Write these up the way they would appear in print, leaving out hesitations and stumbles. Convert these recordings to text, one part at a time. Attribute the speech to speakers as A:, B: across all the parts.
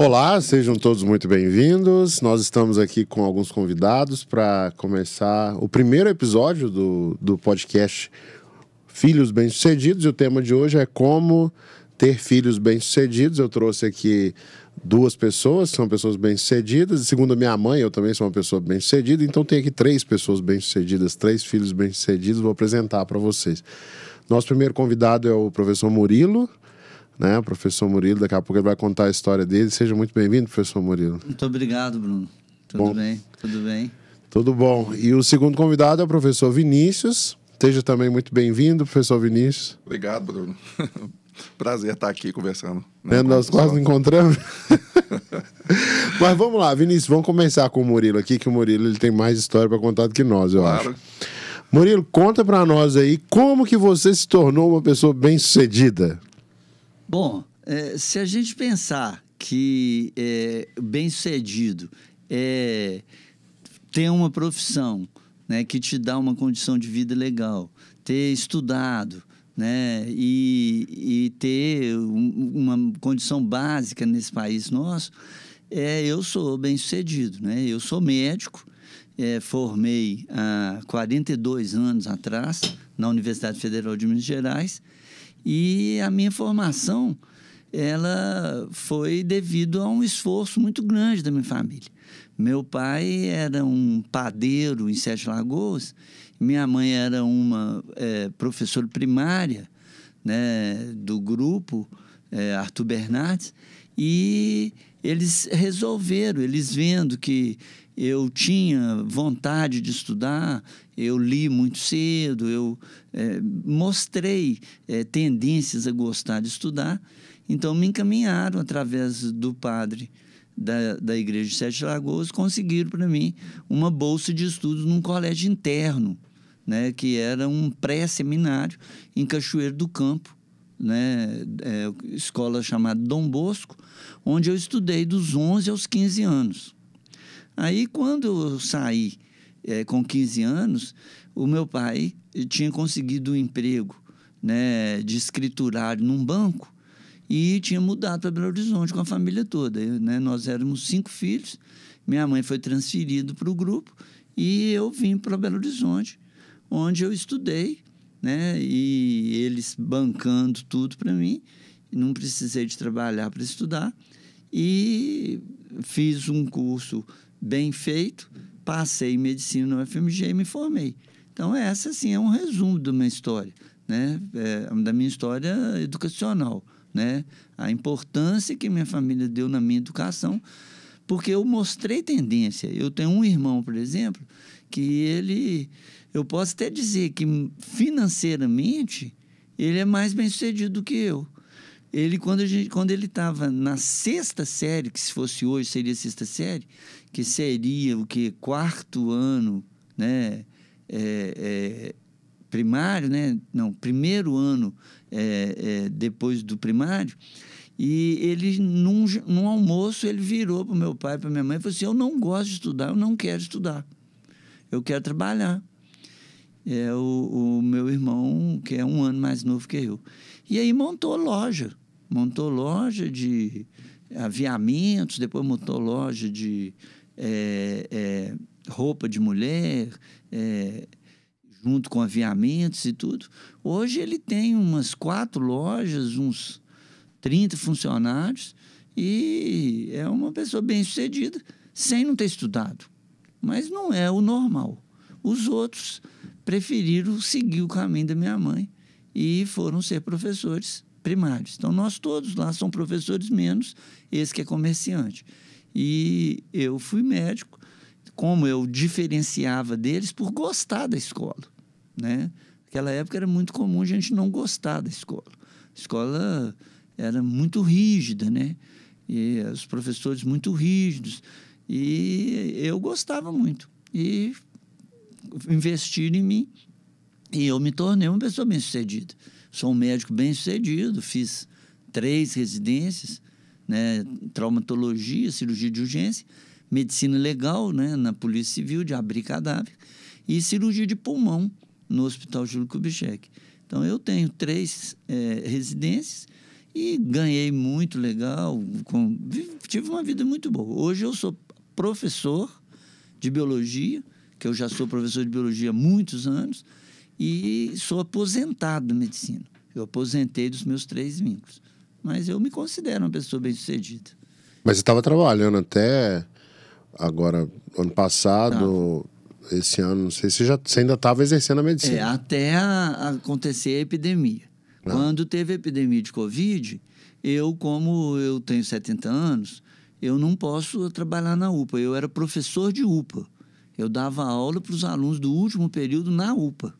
A: Olá, sejam todos muito bem-vindos. Nós estamos aqui com alguns convidados para começar o primeiro episódio do podcast Filhos Bem-Sucedidos. E o tema de hoje é como ter filhos bem-sucedidos. Eu trouxe aqui duas pessoas, que são pessoas bem-sucedidas. E segundo a minha mãe, eu também sou uma pessoa bem-sucedida. Então tem aqui três pessoas bem-sucedidas, três filhos bem-sucedidos. Vou apresentar para vocês. Nosso primeiro convidado é o professor Murilo. O professor Murilo, daqui a pouco ele vai contar a história dele. Seja muito bem-vindo, professor Murilo.
B: Muito obrigado, Bruno. Tudo bem?
A: Tudo bom. E o segundo convidado é o professor Vinícius. Seja também muito bem-vindo, professor Vinícius.
C: Obrigado, Bruno. Prazer estar aqui conversando.
A: Nós quase nos encontramos. Mas vamos lá, Vinícius, vamos começar com o Murilo aqui, que o Murilo ele tem mais história para contar do que nós, eu acho. Murilo, conta para nós aí como que você se tornou uma pessoa bem-sucedida.
B: Bom, se a gente pensar que bem-sucedido é ter uma profissão, né, que te dá uma condição de vida legal, ter estudado, né, e ter uma condição básica nesse país nosso, eu sou bem-sucedido, né? Eu sou médico, formei há 42 anos atrás na Universidade Federal de Minas Gerais. E a minha formação, ela foi devido a um esforço muito grande da minha família. Meu pai era um padeiro em Sete Lagoas, minha mãe era uma professora primária, né, do grupo Arthur Bernardes, e eles resolveram, eles vendo que eu tinha vontade de estudar, eu li muito cedo, eu mostrei tendências a gostar de estudar, então me encaminharam através do padre da Igreja de Sete Lagoas, conseguiram para mim uma bolsa de estudos num colégio interno, né, que era um pré-seminário em Cachoeiro do Campo, né, escola chamada Dom Bosco, onde eu estudei dos 11 aos 15 anos. Aí, quando eu saí com 15 anos, o meu pai tinha conseguido um emprego, né, de escriturário num banco e tinha mudado para Belo Horizonte com a família toda. Né? Nós éramos 5 filhos, minha mãe foi transferida para o grupo e eu vim para Belo Horizonte, onde eu estudei, né, e eles bancando tudo para mim, não precisei de trabalhar para estudar e fiz um curso bem feito, passei em medicina no UFMG e me formei. Então, essa, assim, é um resumo da minha história, né? Da minha história educacional, né? A importância que minha família deu na minha educação, porque eu mostrei tendência. Eu tenho um irmão, por exemplo, que eu posso até dizer que financeiramente ele é mais bem-sucedido do que eu. Ele, quando ele estava na 6ª série, que se fosse hoje seria 6ª série, que seria o que? 4º ano, né? Primário, né? Não, 1º ano depois do primário. E ele, num almoço, ele virou para o meu pai, para minha mãe, e falou assim: eu não gosto de estudar, eu não quero estudar, eu quero trabalhar. O meu irmão, que é 1 ano mais novo que eu. E aí montou loja de aviamentos, depois montou loja de roupa de mulher, junto com aviamentos e tudo. Hoje ele tem umas 4 lojas, uns 30 funcionários e é uma pessoa bem-sucedida, sem não ter estudado. Mas não é o normal. Os outros preferiram seguir o caminho da minha mãe e foram ser professores primários. Então, nós todos lá somos professores, menos esse que é comerciante. E eu fui médico, como eu diferenciava deles por gostar da escola, né? Naquela época era muito comum a gente não gostar da escola. A escola era muito rígida, né? E os professores muito rígidos. E eu gostava muito. E investiram em mim e eu me tornei uma pessoa bem-sucedida. Sou um médico bem-sucedido, fiz 3 residências, né, traumatologia, cirurgia de urgência, medicina legal, né, na Polícia Civil, de abrir cadáver, e cirurgia de pulmão no Hospital Júlio Kubitschek. Então, eu tenho 3 residências E ganhei muito legal, tive uma vida muito boa. Hoje eu sou professor de biologia, que eu já sou professor de biologia há muitos anos, e sou aposentado da medicina. Eu aposentei dos meus 3 vínculos. Mas eu me considero uma pessoa bem-sucedida.
A: Mas você estava trabalhando até agora, ano passado, esse ano, não sei se você ainda estava exercendo a medicina.
B: Até acontecer a epidemia. Quando teve a epidemia de Covid, como eu tenho 70 anos, eu não posso trabalhar na UPA. Eu era professor de UPA. Eu dava aula para os alunos do último período na UPA.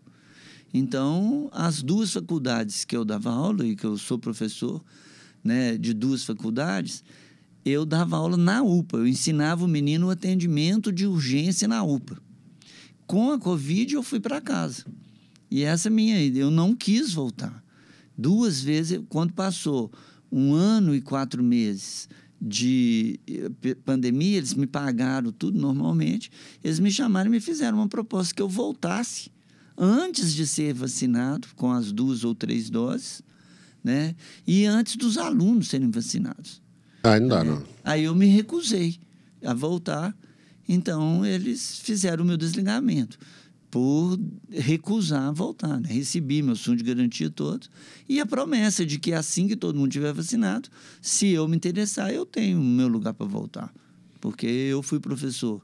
B: Então, as 2 faculdades que eu dava aula, e que eu sou professor, né, de 2 faculdades, eu dava aula na UPA. Eu ensinava o menino o atendimento de urgência na UPA. Com a Covid, eu fui para casa. E essa minha ida, eu não quis voltar. 2 vezes, quando passou 1 ano e 4 meses de pandemia, eles me pagaram tudo normalmente, eles me chamaram e me fizeram uma proposta que eu voltasse antes de ser vacinado, com as 2 ou 3 doses, né? E antes dos alunos serem vacinados.
A: Não dá, não.
B: Aí eu me recusei a voltar, então eles fizeram o meu desligamento por recusar voltar, né? Recebi meu fundo de garantia todo e a promessa de que assim que todo mundo tiver vacinado, se eu me interessar, eu tenho o meu lugar para voltar. Porque eu fui professor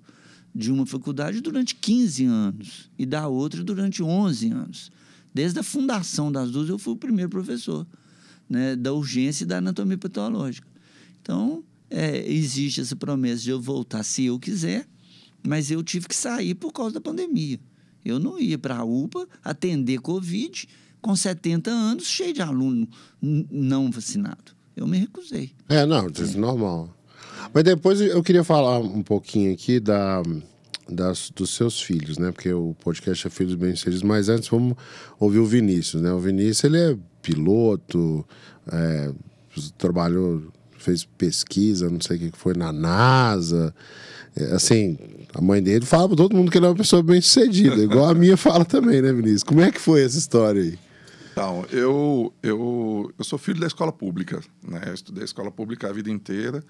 B: de uma faculdade durante 15 anos e da outra durante 11 anos. Desde a fundação das 2, eu fui o primeiro professor, né, da urgência e da anatomia patológica. Então, existe essa promessa de eu voltar se eu quiser, mas eu tive que sair por causa da pandemia. Eu não ia para a UPA atender Covid com 70 anos, cheio de aluno não vacinado. Eu me recusei.
A: Não, isso é normal. Mas depois eu queria falar um pouquinho aqui dos seus filhos, né? Porque o podcast é Filhos Bem-Sucedidos, mas antes vamos ouvir o Vinícius, né? O Vinícius, ele é piloto, trabalhou, fez pesquisa, não sei o que foi, na NASA. Assim, a mãe dele fala para todo mundo que ele é uma pessoa bem-sucedida, igual a minha fala também, né, Vinícius? Como é que foi essa história aí?
C: Então, eu sou filho da escola pública, né? Eu estudei escola pública a vida inteira,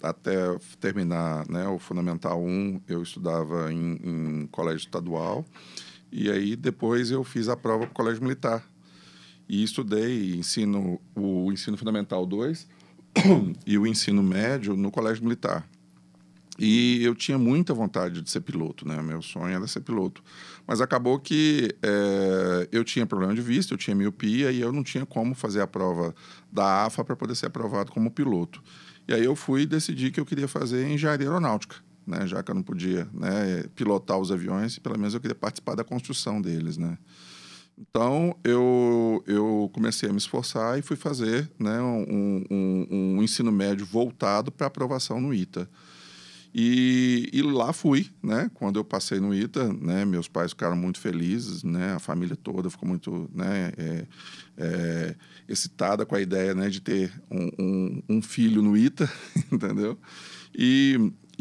C: até terminar, né, o Fundamental 1, eu estudava em colégio estadual, e aí depois eu fiz a prova para o colégio militar. E estudei o ensino fundamental 2 e o ensino médio no colégio militar. E eu tinha muita vontade de ser piloto, né? Meu sonho era ser piloto. Mas acabou que eu tinha problema de vista, eu tinha miopia e eu não tinha como fazer a prova da AFA para poder ser aprovado como piloto. E aí eu fui e decidi que eu queria fazer engenharia aeronáutica, né? Já que eu não podia, né, pilotar os aviões, pelo menos eu queria participar da construção deles, né? Então, eu comecei a me esforçar e fui fazer, né, um ensino médio voltado para aprovação no ITA. E lá fui, né? Quando eu passei no ITA, né? Meus pais ficaram muito felizes, né? A família toda ficou muito, né, excitada com a ideia, né, de ter um filho no ITA, entendeu?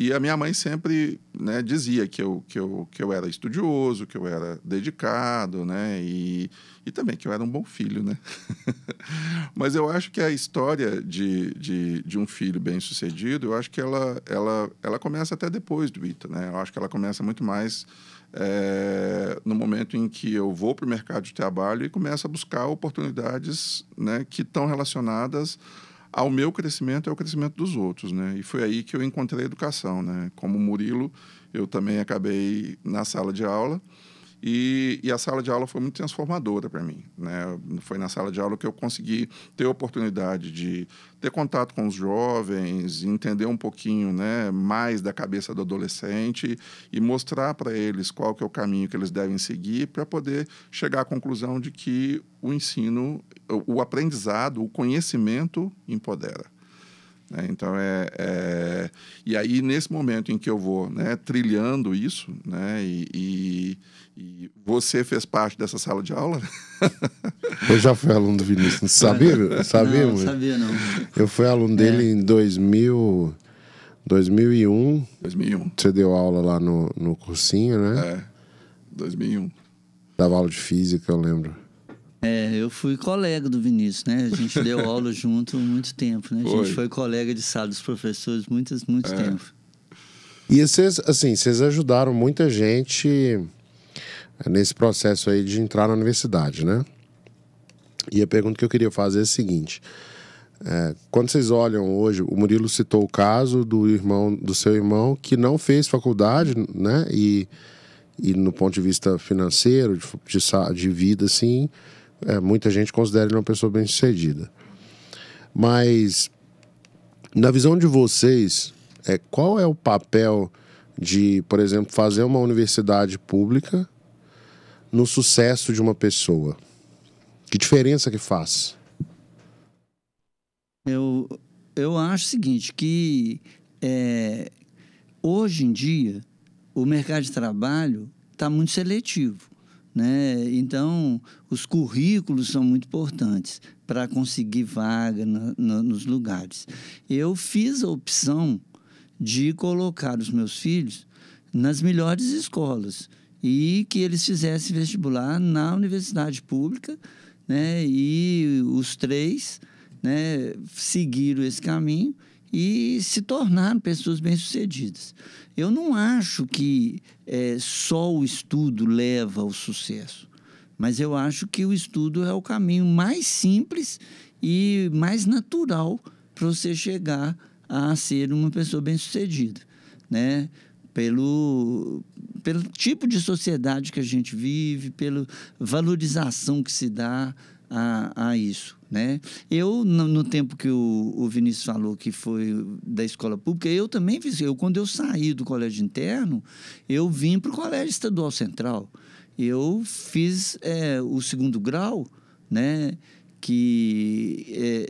C: E a minha mãe sempre, né, dizia que eu era estudioso, que eu era dedicado, né? E também que eu era um bom filho, né? Mas eu acho que a história de um filho bem-sucedido, eu acho que ela começa até depois do ITA, né? Eu acho que ela começa muito mais no momento em que eu vou para o mercado de trabalho e começo a buscar oportunidades, né, que estão relacionadas ao meu crescimento e ao crescimento dos outros, né? E foi aí que eu encontrei a educação, né? Como Murilo, eu também acabei na sala de aula e a sala de aula foi muito transformadora para mim, né? Foi na sala de aula que eu consegui ter a oportunidade de ter contato com os jovens, entender um pouquinho, né, mais da cabeça do adolescente e mostrar para eles qual que é o caminho que eles devem seguir para poder chegar à conclusão de que o ensino, o aprendizado, o conhecimento empodera. Então, e aí, nesse momento em que eu vou, né, trilhando isso, né, e você fez parte dessa sala de aula?
A: Eu já fui aluno do Vinícius, não sabia?
B: Não sabia, não.
A: Eu fui aluno dele em 2001. 2001. Você deu aula lá no cursinho, né?
C: 2001.
A: Dava aula de física, eu lembro.
B: Eu fui colega do Vinícius, né? A gente deu aula junto há muito tempo, né? A gente foi colega de sala dos professores muito tempo.
A: E vocês, assim, vocês ajudaram muita gente nesse processo aí de entrar na universidade, né? E a pergunta que eu queria fazer é a seguinte: quando vocês olham hoje, o Murilo citou o caso do seu irmão que não fez faculdade, né? E no ponto de vista financeiro, de vida, assim, muita gente considera ele uma pessoa bem-sucedida. Mas, na visão de vocês, qual é o papel de, por exemplo, fazer uma universidade pública no sucesso de uma pessoa? Que diferença que faz?
B: Eu acho o seguinte, que hoje em dia o mercado de trabalho está muito seletivo, né? Então, os currículos são muito importantes para conseguir vaga nos lugares. Eu fiz a opção de colocar os meus filhos nas melhores escolas e que eles fizessem vestibular na universidade pública, né? E os 3, né, seguiram esse caminho e se tornaram pessoas bem-sucedidas. Eu não acho que só o estudo leva ao sucesso, mas eu acho que o estudo é o caminho mais simples e mais natural para você chegar a ser uma pessoa bem-sucedida, né? Pelo tipo de sociedade que a gente vive, pela valorização que se dá a isso, né? Eu, no tempo que o Vinícius falou que foi da escola pública, eu também fiz. Quando eu saí do colégio interno, eu vim para o Colégio Estadual Central. Eu fiz o 2º grau, né,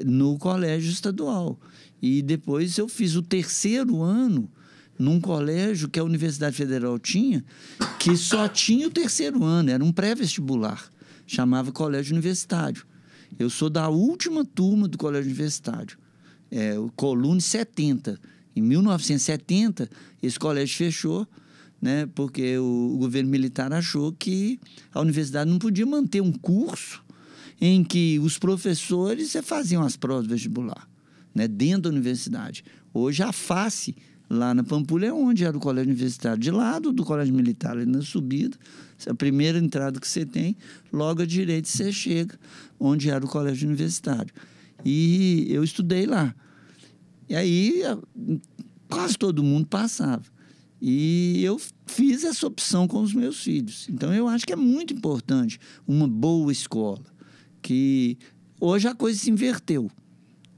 B: no colégio estadual. E depois eu fiz o 3º ano num colégio que a Universidade Federal tinha, que só tinha o 3º ano, era um pré-vestibular, chamava Colégio Universitário. Eu sou da última turma do Colégio Universitário, o Colune 70. Em 1970, esse colégio fechou, né, porque o governo militar achou que a universidade não podia manter um curso em que os professores faziam as provas vestibular, né, dentro da universidade. Hoje, a face, lá na Pampulha, é onde era o colégio universitário, de lado do colégio militar, ali na subida, a primeira entrada que você tem, logo à direita você chega, onde era o colégio universitário. E eu estudei lá. E aí, quase todo mundo passava. E eu fiz essa opção com os meus filhos. Então, eu acho que é muito importante uma boa escola, que hoje a coisa se inverteu.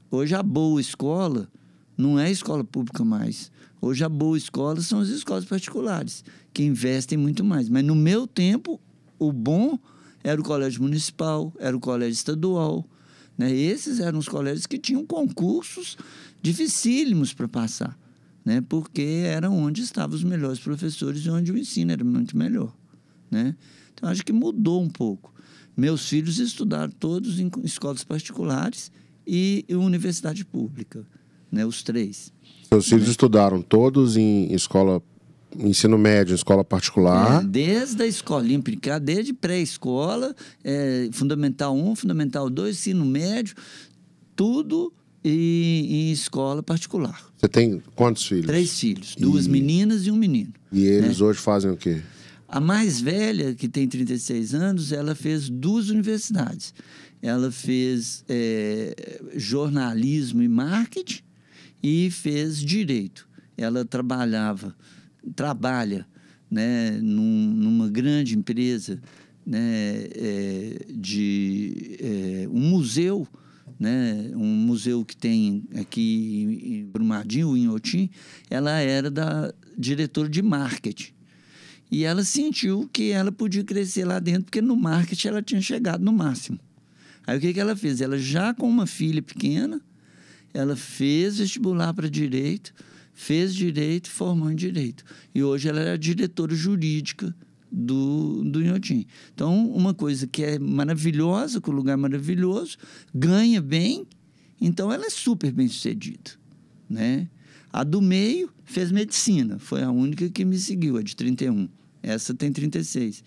B: Hoje a boa escola não é a escola pública mais. Hoje a boa escola são as escolas particulares, que investem muito mais. Mas no meu tempo, o bom era o colégio municipal, era o colégio estadual, né? Esses eram os colégios que tinham concursos dificílimos para passar, né? Porque era onde estavam os melhores professores e onde o ensino era muito melhor, né? Então, acho que mudou um pouco. Meus filhos estudaram todos em escolas particulares e em universidade pública, né? Os 3.
A: Seus filhos estudaram todos em escola, ensino médio, em escola particular?
B: Desde a escolinha, desde pré-escola, Fundamental 1, Fundamental 2, ensino médio, tudo em escola particular.
A: Você tem quantos filhos?
B: 3 filhos, 2 meninas e um menino.
A: E eles hoje fazem o quê?
B: A mais velha, que tem 36 anos, ela fez 2 universidades. Ela fez jornalismo e marketing e fez direito. Ela trabalha, né, numa grande empresa, né, de um museu, né, um museu que tem aqui em Brumadinho, em Inhotim. Ela era diretora de marketing. E ela sentiu que ela podia crescer lá dentro, porque no marketing ela tinha chegado no máximo. Aí o que ela fez? Ela, já com uma filha pequena, ela fez vestibular para direito, fez direito, formou em direito. E hoje ela é a diretora jurídica do Inhotim. Então, uma coisa que é maravilhosa, que o lugar é maravilhoso, ganha bem, então ela é super bem-sucedida, né? A do meio fez medicina, foi a única que me seguiu, a de 31. Essa tem 36.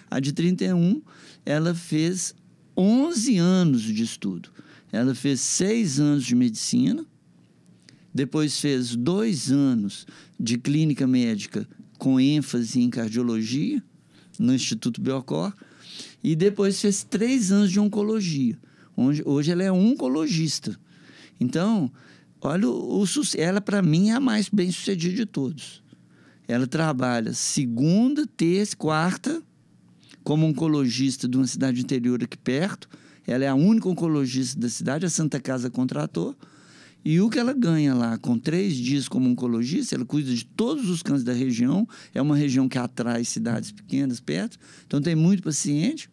B: A de 31, ela fez 11 anos de estudo. Ela fez 6 anos de medicina, depois fez 2 anos de clínica médica com ênfase em cardiologia, no Instituto Biocor, e depois fez 3 anos de oncologia. Hoje ela é oncologista. Então, olha, ela, para mim, é a mais bem-sucedida de todos. Ela trabalha segunda, terça, quarta, como oncologista de uma cidade interior aqui perto. Ela é a única oncologista da cidade, a Santa Casa contratou. E o que ela ganha lá, com 3 dias como oncologista, ela cuida de todos os cânceres da região. É uma região que atrai cidades pequenas perto. Então, tem muito paciente,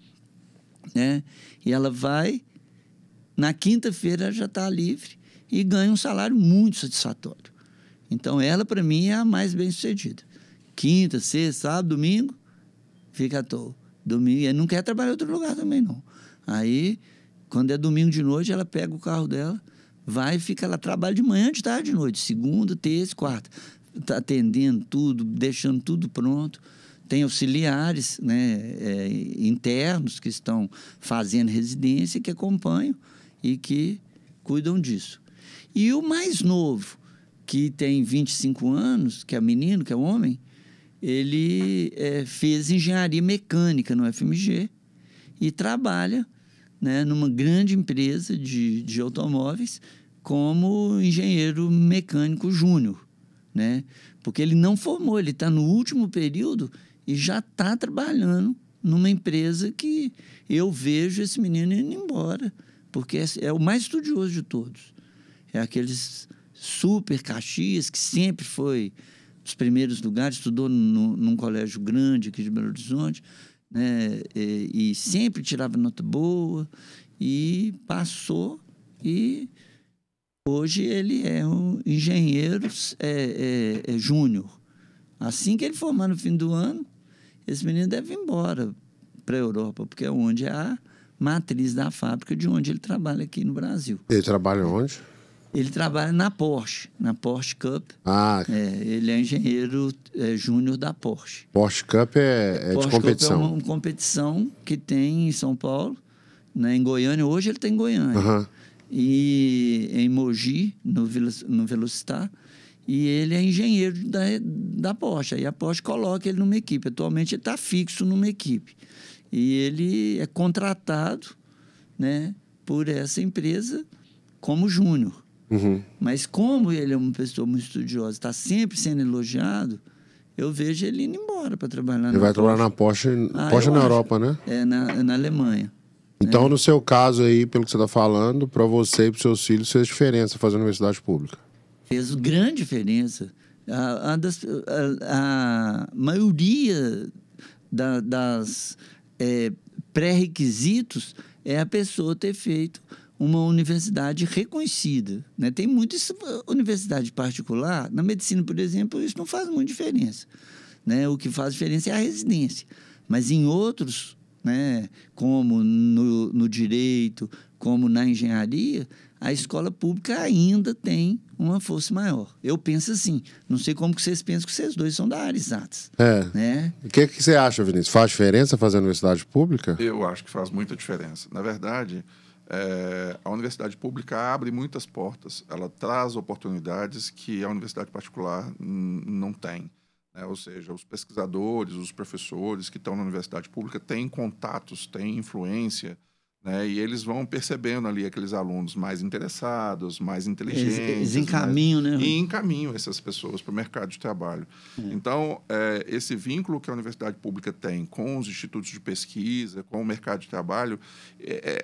B: né? E ela vai, na quinta-feira, ela já está livre e ganha um salário muito satisfatório. Então, ela, para mim, é a mais bem-sucedida. Quinta, sexta, sábado, domingo, fica à toa. Domingo, ela não quer trabalhar em outro lugar também, não. Aí, quando é domingo de noite, ela pega o carro dela, vai e fica lá, trabalha de manhã, de tarde, de noite. Segunda, terça, quarta. Tá atendendo tudo, deixando tudo pronto. Tem auxiliares, né, internos que estão fazendo residência, que acompanham e que cuidam disso. E o mais novo, que tem 25 anos, que é menino, que é homem, ele fez engenharia mecânica no FMG e trabalha, né, numa grande empresa de automóveis como engenheiro mecânico júnior, né? Porque ele não formou, ele está no último período e já está trabalhando numa empresa que eu vejo esse menino indo embora, porque é o mais estudioso de todos. É aqueles super Caxias, que sempre foi dos primeiros lugares, estudou num colégio grande aqui de Belo Horizonte, né? E sempre tirava nota boa, e passou, e hoje ele é um engenheiro júnior. Assim que ele formar no fim do ano, esse menino deve ir embora para a Europa, porque é onde é a matriz da fábrica de onde ele trabalha aqui no Brasil.
A: Ele trabalha onde?
B: Ele trabalha na Porsche Cup.
A: Ah,
B: ele é engenheiro júnior da Porsche.
A: Porsche Cup é
B: Porsche
A: de competição.
B: Cup é uma competição que tem em São Paulo, né, em Goiânia. Hoje ele está em Goiânia.
A: Uhum.
B: E em Mogi, no Velocitar. E ele é engenheiro da Porsche. Aí a Porsche coloca ele numa equipe. Atualmente ele está fixo numa equipe. E ele é contratado, né, por essa empresa como júnior.
A: Uhum.
B: Mas como ele é uma pessoa muito estudiosa, está sempre sendo elogiado, eu vejo ele indo embora para trabalhar
A: Ele vai trabalhar na Porsche, Porsche na Europa, né?
B: Na Alemanha.
A: Então, no seu caso aí, pelo que você está falando, para você e para os seus filhos, fez diferença fazer universidade pública?
B: Fez grande diferença. A maioria das pré-requisitos é a pessoa ter feito uma universidade reconhecida, né? Tem muita universidade particular, na medicina, por exemplo, isso não faz muita diferença, né? O que faz diferença é a residência. Mas em outros, né, como no direito, como na engenharia, a escola pública ainda tem uma força maior. Eu penso assim, não sei como que vocês pensam, que vocês dois são da área exatas. Né?
A: O que você acha, Vinícius? Faz diferença fazer universidade pública?
C: Eu acho que faz muita diferença. Na verdade, a universidade pública abre muitas portas, ela traz oportunidades que a universidade particular não tem. Né? Ou seja, os pesquisadores, os professores que estão na universidade pública têm contatos, têm influência, né? E eles vão percebendo ali aqueles alunos mais interessados, mais inteligentes.
B: Eles encaminham, né?
C: E encaminham essas pessoas para o mercado de trabalho. Então, esse vínculo que a universidade pública tem com os institutos de pesquisa, com o mercado de trabalho,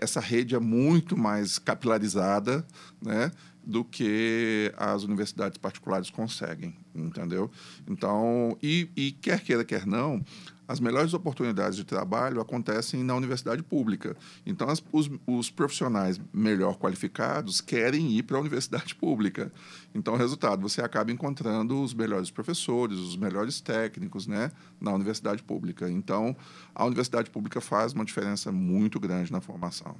C: essa rede é muito mais capilarizada, né, do que as universidades particulares conseguem, entendeu? Então, e quer queira, quer não, as melhores oportunidades de trabalho acontecem na universidade pública. Então, os profissionais melhor qualificados querem ir para a universidade pública. Então, resultado, você acaba encontrando os melhores professores, os melhores técnicos, né, na universidade pública. Então, a universidade pública faz uma diferença muito grande na formação.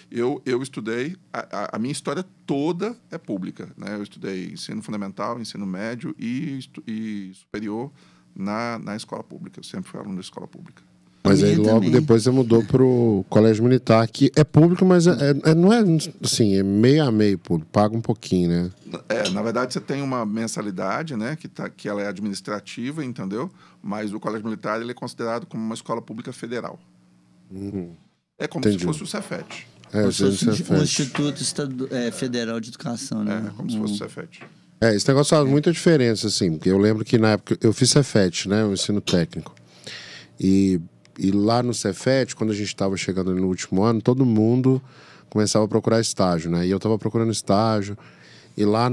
C: Eu estudei, a minha história toda é pública, né? Eu estudei ensino fundamental, ensino médio e superior na escola pública. Eu sempre fui aluno da escola pública.
A: Mas aí logo
B: também.
A: depois você mudou pro Colégio Militar, que é público, mas não é assim, é meio a meio público, paga um pouquinho, né?
C: Na verdade, você tem uma mensalidade, né, que ela é administrativa, entendeu? Mas o Colégio Militar ele é considerado como uma escola pública federal. É como
A: Entendi.
C: se fosse o Cefet.
B: Como se fosse o
A: Cefet.
B: Instituto Federal de Educação, né?
C: Como se fosse o Cefet.
A: Esse negócio faz muita diferença, assim, porque eu lembro que na época eu fiz Cefet, né, o ensino técnico. E lá no Cefet, quando a gente estava chegando no último ano, todo mundo começava a procurar estágio, né? E eu estava procurando estágio. E lá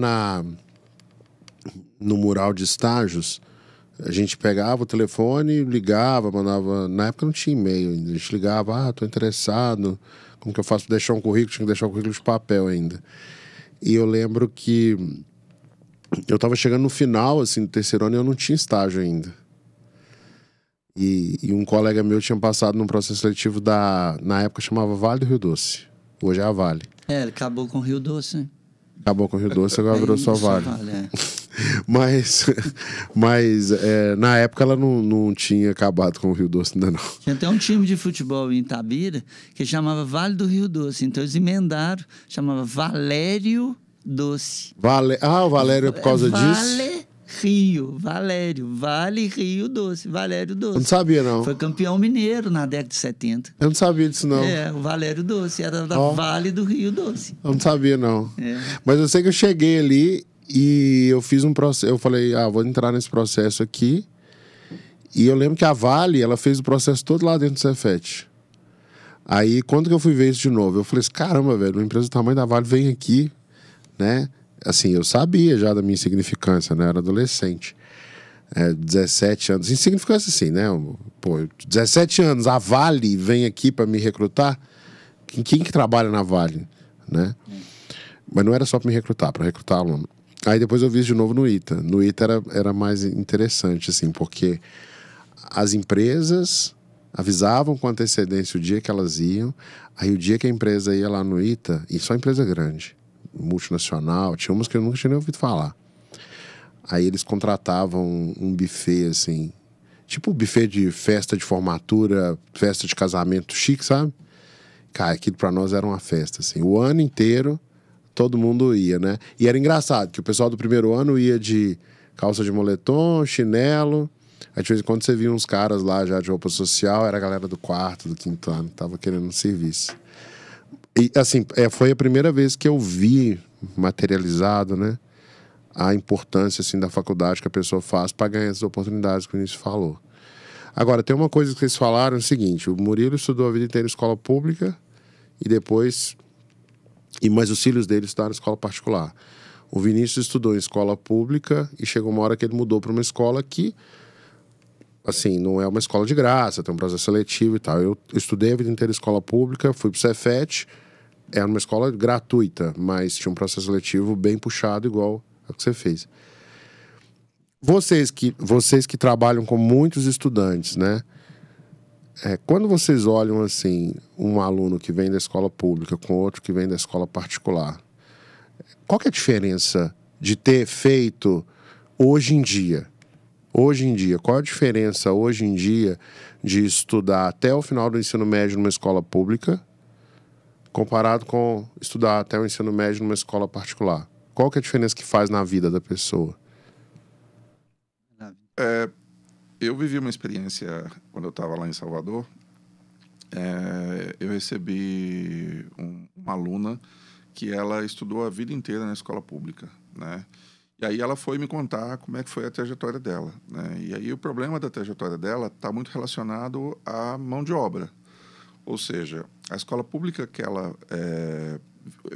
A: no mural de estágios, a gente pegava o telefone, ligava, mandava... Na época não tinha e-mail ainda. A gente ligava, tô interessado. Como que eu faço para deixar um currículo? Tinha que deixar um currículo de papel ainda. E eu lembro que eu estava chegando no final, assim, do terceiro ano e eu não tinha estágio ainda. E um colega meu tinha passado num processo seletivo na época chamava Vale do Rio Doce. Hoje é a Vale.
B: Ele acabou com o Rio Doce, né?
A: Acabou com o Rio Doce, agora virou só Vale. Mas na época ela não tinha acabado com o Rio Doce ainda não.
B: Tinha até um time de futebol em Itabira que chamava Vale do Rio Doce. Então eles emendaram, chamava Valério Doce.
A: O Valério é por causa disso?
B: Vale Rio Doce, Valério Doce.
A: Eu não sabia, não.
B: Foi campeão mineiro na década de 70.
A: Eu não sabia disso, não.
B: O Valério Doce, era da Vale do Rio Doce.
A: Eu não sabia, não. Mas eu sei que eu cheguei ali e eu fiz um processo, eu falei, vou entrar nesse processo aqui. E eu lembro que a Vale, ela fez o processo todo lá dentro do Cefet. Aí, quando que eu fui ver isso de novo? Eu falei assim, caramba, velho, uma empresa do tamanho da Vale vem aqui, né? Assim, eu sabia já da minha insignificância, né? Eu era adolescente. 17 anos. Insignificância, assim, né? 17 anos, a Vale vem aqui para me recrutar. Quem que trabalha na Vale, né? Mas não era só para me recrutar, para recrutar aluno. Aí depois eu vi isso de novo no ITA. No ITA era mais interessante, assim, porque as empresas avisavam com antecedência o dia que elas iam. Aí o dia que a empresa ia lá no ITA, e só empresa grande, multinacional, tinha umas que eu nunca tinha nem ouvido falar. Aí eles contratavam um buffet, assim, tipo buffet de festa de formatura, festa de casamento chique, sabe? Cara, aquilo pra nós era uma festa, assim. O ano inteiro, todo mundo ia, né? E era engraçado, que o pessoal do primeiro ano ia de calça de moletom, chinelo. Aí de vez em quando você via uns caras lá já de roupa social, era a galera do quarto, do quinto ano, que tava querendo um serviço. E, assim, foi a primeira vez que eu vi materializado, né, a importância, assim, da faculdade que a pessoa faz para ganhar essas oportunidades que o Vinícius falou. Agora, tem uma coisa que vocês falaram, é o seguinte, o Murilo estudou a vida inteira em escola pública e depois... Mas os filhos dele estudaram em escola particular. O Vinícius estudou em escola pública e chegou uma hora que ele mudou para uma escola que, assim, não é uma escola de graça, tem um processo seletivo e tal. Eu estudei a vida inteira em escola pública, fui pro Cefet, era uma escola gratuita, mas tinha um processo seletivo bem puxado, igual ao que você fez. Vocês que trabalham com muitos estudantes, né? Quando vocês olham, assim, um aluno que vem da escola pública com outro que vem da escola particular, qual que é a diferença de ter feito hoje em dia? Hoje em dia, qual a diferença hoje em dia de estudar até o final do ensino médio numa escola pública comparado com estudar até o ensino médio numa escola particular? Qual que é a diferença que faz na vida da pessoa?
C: Eu vivi uma experiência quando eu estava lá em Salvador. Eu recebi uma aluna que ela estudou a vida inteira na escola pública, né? E aí ela foi me contar como é que foi a trajetória dela, né? E aí o problema da trajetória dela está muito relacionado à mão de obra. Ou seja, a escola pública que ela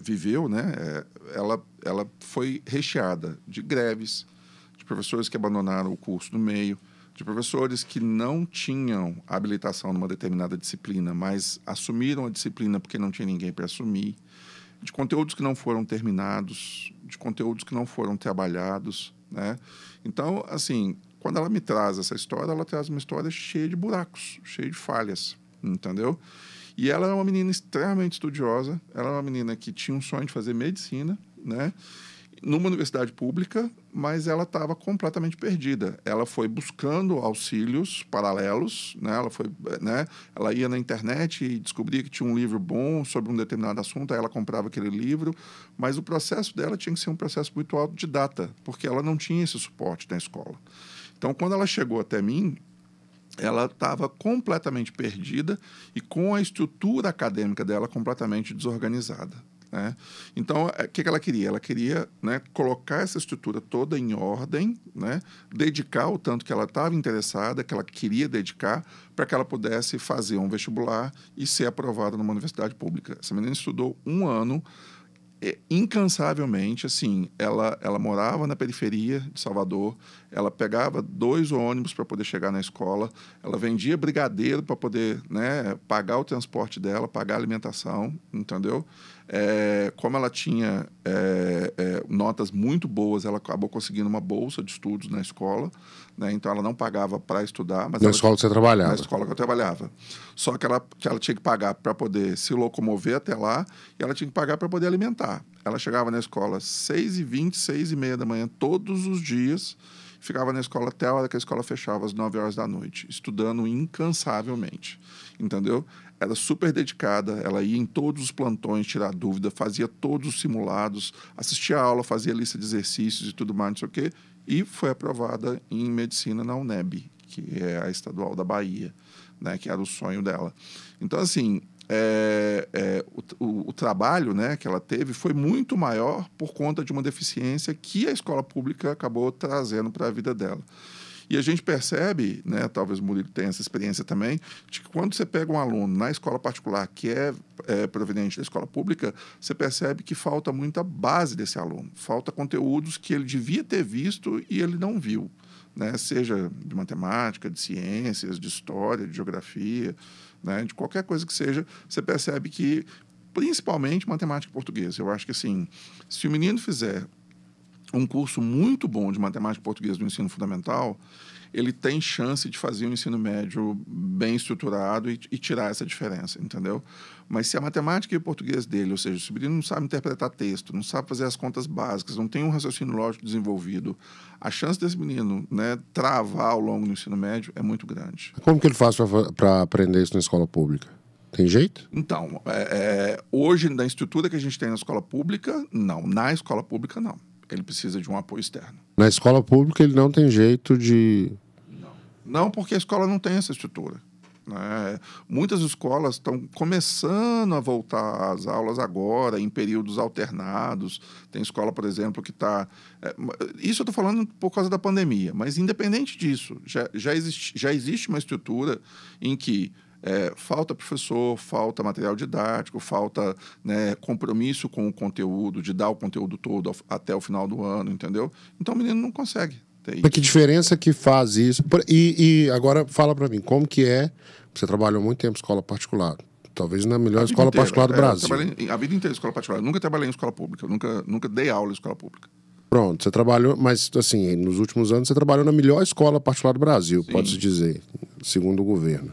C: viveu, né? Ela foi recheada de greves, de professores que abandonaram o curso no meio, de professores que não tinham habilitação numa determinada disciplina, mas assumiram a disciplina porque não tinha ninguém para assumir, de conteúdos que não foram terminados, de conteúdos que não foram trabalhados, né? Então, assim, quando ela me traz essa história, ela traz uma história cheia de buracos, cheia de falhas, entendeu? E ela é uma menina extremamente estudiosa, ela é uma menina que tinha um sonho de fazer medicina, né? numa universidade pública, mas ela estava completamente perdida. Ela foi buscando auxílios paralelos, né? Ela ia na internet e descobria que tinha um livro bom sobre um determinado assunto, aí ela comprava aquele livro, mas o processo dela tinha que ser um processo muito autodidata, porque ela não tinha esse suporte na escola. Então, quando ela chegou até mim, ela estava completamente perdida e com a estrutura acadêmica dela completamente desorganizada. Né? Então, o que ela queria? Ela queria, né, colocar essa estrutura toda em ordem, né, dedicar o tanto que ela estava interessada, que ela queria dedicar, para que ela pudesse fazer um vestibular e ser aprovada numa universidade pública. Essa menina estudou 1 ano, incansavelmente, assim, ela morava na periferia de Salvador, ela pegava 2 ônibus para poder chegar na escola, ela vendia brigadeiro para poder, né, pagar o transporte dela, pagar a alimentação, entendeu? Como ela tinha notas muito boas, ela acabou conseguindo uma bolsa de estudos na escola, né? Então ela não pagava para estudar. Mas
A: na escola que você trabalhava?
C: Na escola que eu trabalhava. Só que ela tinha que pagar para poder se locomover até lá e ela tinha que pagar para poder alimentar. Ela chegava na escola às 6h20, 6h30 da manhã, todos os dias, ficava na escola até a hora que a escola fechava, às 9 horas da noite, estudando incansavelmente, entendeu? Era super dedicada, ela ia em todos os plantões tirar dúvida, fazia todos os simulados, assistia a aula, fazia lista de exercícios e tudo mais, não sei o quê, e foi aprovada em medicina na UNEB, que é a estadual da Bahia, né, que era o sonho dela. Então, assim, o trabalho, né, que ela teve foi muito maior por conta de uma deficiência que a escola pública acabou trazendo para a vida dela. E a gente percebe, né, talvez o Murilo tenha essa experiência também, de que quando você pega um aluno na escola particular que é proveniente da escola pública, você percebe que falta muita base desse aluno, falta conteúdos que ele devia ter visto e ele não viu, né, seja de matemática, de ciências, de história, de geografia, né, de qualquer coisa que seja, você percebe que, principalmente matemática e português. Eu acho que, assim, se o menino fizer um curso muito bom de matemática e português do ensino fundamental, ele tem chance de fazer um ensino médio bem estruturado e tirar essa diferença, entendeu? Mas se a matemática e o português dele, ou seja, se o menino não sabe interpretar texto, não sabe fazer as contas básicas, não tem um raciocínio lógico desenvolvido, a chance desse menino, né, travar ao longo do ensino médio é muito grande.
A: Como que ele faz para aprender isso na escola pública? Tem jeito?
C: Então, hoje, na estrutura que a gente tem na escola pública, não. Na escola pública, não. Ele precisa de um apoio externo.
A: Na escola pública ele não tem jeito de...
C: Não, porque a escola não tem essa estrutura, né? Muitas escolas estão começando a voltar às aulas agora, em períodos alternados. Tem escola, por exemplo, que está... isso eu estou falando por causa da pandemia, mas independente disso, já existe uma estrutura em que falta professor, falta material didático, falta, né, compromisso com o conteúdo, de dar o conteúdo todo até o final do ano, entendeu? Então o menino não consegue ter isso.
A: Mas que diferença que faz isso? E agora fala para mim, como que é... Você trabalhou muito tempo em escola particular, talvez na melhor escola particular do Brasil.
C: A vida inteira em escola particular. Eu nunca trabalhei em escola pública, eu nunca dei aula em escola pública.
A: Pronto, você trabalhou, mas assim, nos últimos anos você trabalhou na melhor escola particular do Brasil, pode-se dizer, segundo o governo.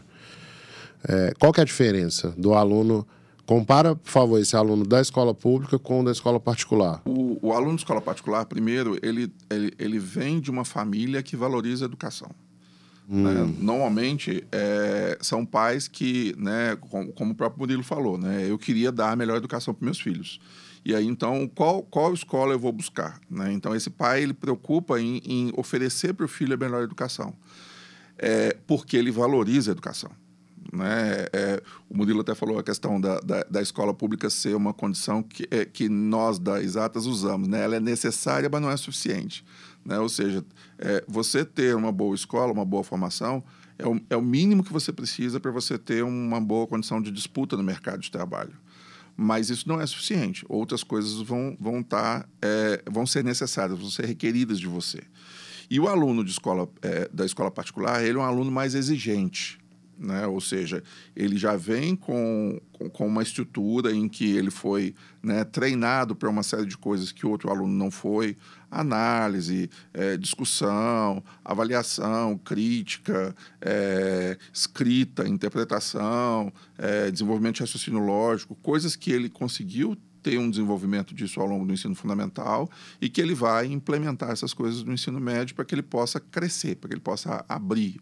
A: Qual que é a diferença do aluno? Compara, por favor, esse aluno da escola pública com o da escola particular.
C: O aluno de escola particular, primeiro, ele vem de uma família que valoriza a educação. Né? Normalmente, são pais que, né, como o próprio Murilo falou, né, eu queria dar a melhor educação para meus filhos. E aí, então, qual escola eu vou buscar? Né? Então, esse pai, ele preocupa em oferecer para o filho a melhor educação. Porque ele valoriza a educação. Né? O Murilo até falou a questão da escola pública ser uma condição que nós, da Exatas, usamos. Né? Ela é necessária, mas não é suficiente. Né? Ou seja, você ter uma boa escola, uma boa formação, é o mínimo que você precisa para você ter uma boa condição de disputa no mercado de trabalho. Mas isso não é suficiente. Outras coisas vão ser necessárias, vão ser requeridas de você. E o aluno da escola particular, ele é um aluno mais exigente. Né? Ou seja, ele já vem com uma estrutura em que ele foi, né, treinado para uma série de coisas que o outro aluno não foi: análise, discussão, avaliação, crítica, escrita, interpretação, desenvolvimento de raciocínio lógico, coisas que ele conseguiu ter um desenvolvimento disso ao longo do ensino fundamental e que ele vai implementar essas coisas no ensino médio para que ele possa crescer, para que ele possa abrir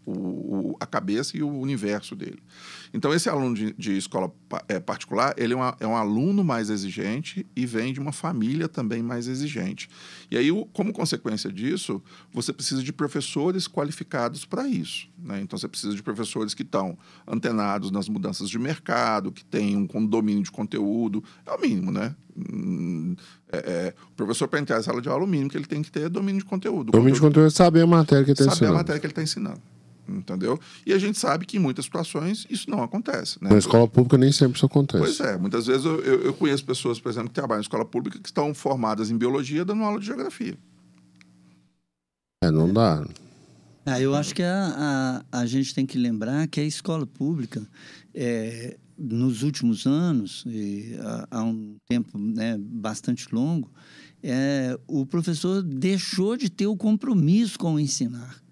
C: a cabeça e o universo dele. Então, esse aluno de escola particular, ele é um aluno mais exigente e vem de uma família também mais exigente. E aí, como consequência disso, você precisa de professores qualificados para isso, né? Então, você precisa de professores que estão antenados nas mudanças de mercado, que têm um domínio de conteúdo. É o mínimo, né? O professor, para entrar na sala de aula, o mínimo que ele tem que ter é domínio de conteúdo.
A: Domínio de conteúdo é saber a matéria que ele está ensinando.
C: Saber a matéria que ele está ensinando. Entendeu? E a gente sabe que em muitas situações isso não acontece, né?
A: Na escola pública nem sempre isso acontece.
C: Pois é, muitas vezes eu conheço pessoas, por exemplo, que trabalham em escola pública que estão formadas em biologia dando aula de geografia.
A: Não dá.
B: Eu acho que a gente tem que lembrar que a escola pública, nos últimos anos, há um tempo, né, bastante longo, o professor deixou de ter o compromisso com o ensinar.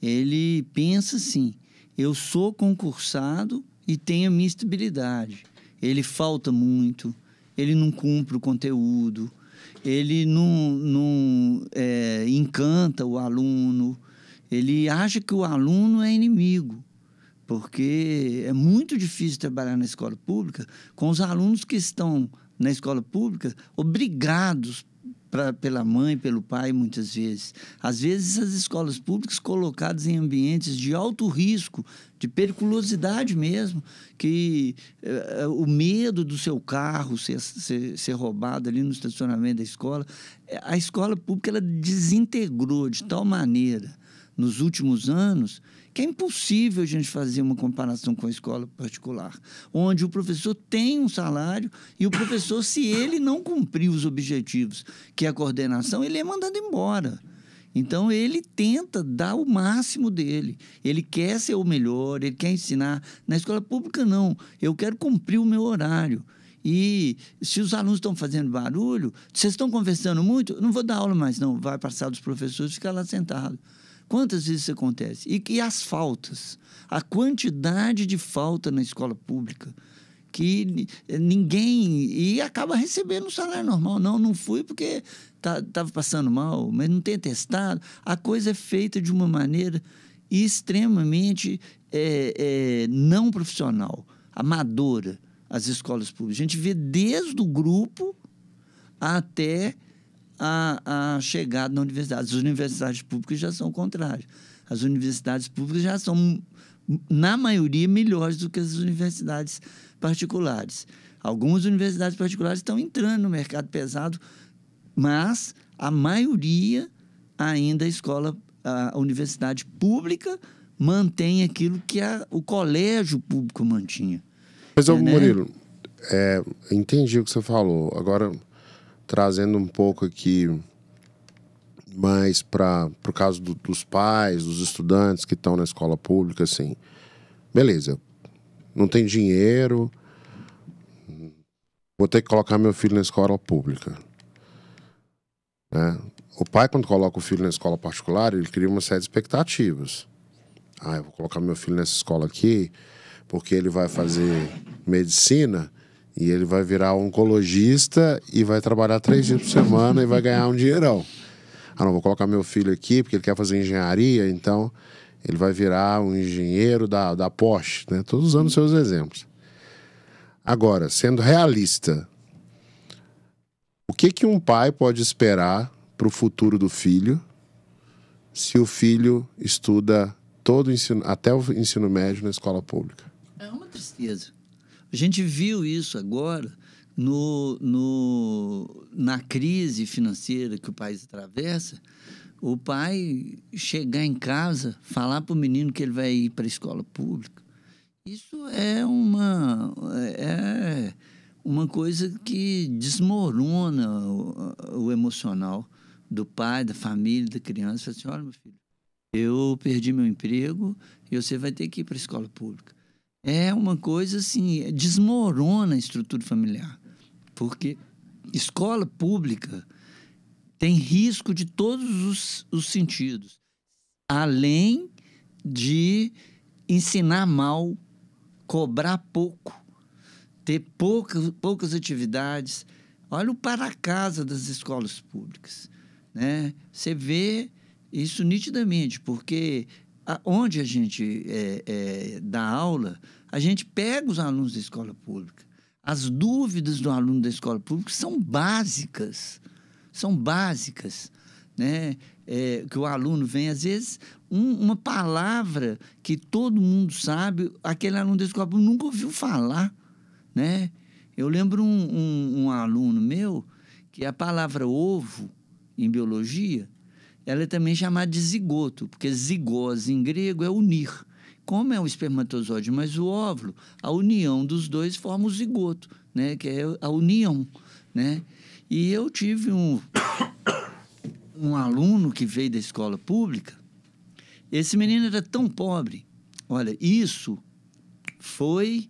B: Ele pensa assim: eu sou concursado e tenho a minha estabilidade. Ele falta muito, ele não cumpre o conteúdo, ele não encanta o aluno, ele acha que o aluno é inimigo, porque é muito difícil trabalhar na escola pública com os alunos que estão na escola pública obrigados pela mãe, pelo pai, muitas vezes. Às vezes, as escolas públicas colocadas em ambientes de alto risco, de periculosidade mesmo, que o medo do seu carro ser roubado ali no estacionamento da escola. A escola pública ela desintegrou de tal maneira nos últimos anos que é impossível a gente fazer uma comparação com a escola particular, onde o professor tem um salário e o professor, se ele não cumprir os objetivos, que é a coordenação, ele é mandado embora. Então, ele tenta dar o máximo dele. Ele quer ser o melhor, ele quer ensinar. Na escola pública, não. Eu quero cumprir o meu horário. E se os alunos estão fazendo barulho, vocês estão conversando muito, eu não vou dar aula mais, não. Vai passar dos professores e ficar lá sentado. Quantas vezes isso acontece? E as faltas? A quantidade de falta na escola pública que ninguém... E acaba recebendo um salário normal. Não fui porque estava passando mal, mas não tem atestado. A coisa é feita de uma maneira extremamente não profissional, amadora, as escolas públicas. A gente vê desde o grupo até a chegada na universidade. As universidades públicas já são o contrário. As universidades públicas já são, na maioria, melhores do que as universidades particulares. Algumas universidades particulares estão entrando no mercado pesado, mas a maioria ainda a universidade pública mantém aquilo que o colégio público mantinha.
A: Mas, Murilo, entendi o que você falou. Agora, trazendo um pouco aqui mais para o caso dos pais, dos estudantes que estão na escola pública, assim, beleza, não tem dinheiro, vou ter que colocar meu filho na escola pública, né? O pai, quando coloca o filho na escola particular, ele cria uma série de expectativas. Eu vou colocar meu filho nessa escola aqui porque ele vai fazer medicina e ele vai virar oncologista e vai trabalhar 3 dias por semana e vai ganhar um dinheirão. Não, vou colocar meu filho aqui porque ele quer fazer engenharia, então ele vai virar um engenheiro da Porsche, né? Estou usando seus exemplos. Agora, sendo realista, o que um pai pode esperar para o futuro do filho se o filho estuda todo o ensino, até o ensino médio na escola pública?
B: É uma tristeza. A gente viu isso agora na crise financeira que o país atravessa. O pai chegar em casa, falar para o menino que ele vai ir para a escola pública, isso é uma coisa que desmorona o emocional do pai, da família, da criança. Fala assim: olha, meu filho, eu perdi meu emprego e você vai ter que ir para a escola pública. É uma coisa assim, desmorona a estrutura familiar, porque escola pública tem risco de todos os sentidos, além de ensinar mal, cobrar pouco, ter poucas atividades, Olha o para-casa das escolas públicas, né? Você vê isso nitidamente, porque onde a gente dá aula, a gente pega os alunos da escola pública. As dúvidas do aluno da escola pública são básicas, né? Que o aluno vem, às vezes, uma palavra que todo mundo sabe, aquele aluno da escola pública nunca ouviu falar, né? Eu lembro um aluno meu que a palavra ovo, em biologia, ela é também chamada de zigoto, porque zigose em grego é unir. Como é o espermatozoide mais o óvulo, a união dos dois forma o zigoto, né? Que é a união, né? E eu tive um aluno que veio da escola pública. Esse menino era tão pobre. Olha, isso foi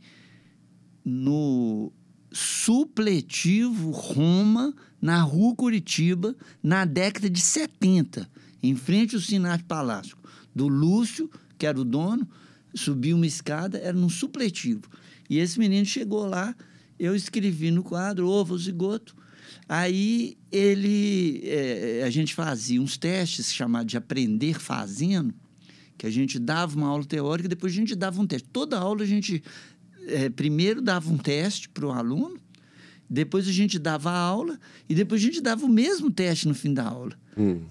B: no supletivo Roma, na Rua Curitiba, na década de 70, em frente ao Sinar Palácio. Do Lúcio, que era o dono, subiu uma escada, era num supletivo. E esse menino chegou lá, eu escrevi no quadro, ovo, zigoto. Aí a gente fazia uns testes chamados de aprender fazendo, que a gente dava uma aula teórica e depois a gente dava um teste. Toda aula a gente primeiro dava um teste para o aluno, depois a gente dava a aula e depois a gente dava o mesmo teste no fim da aula.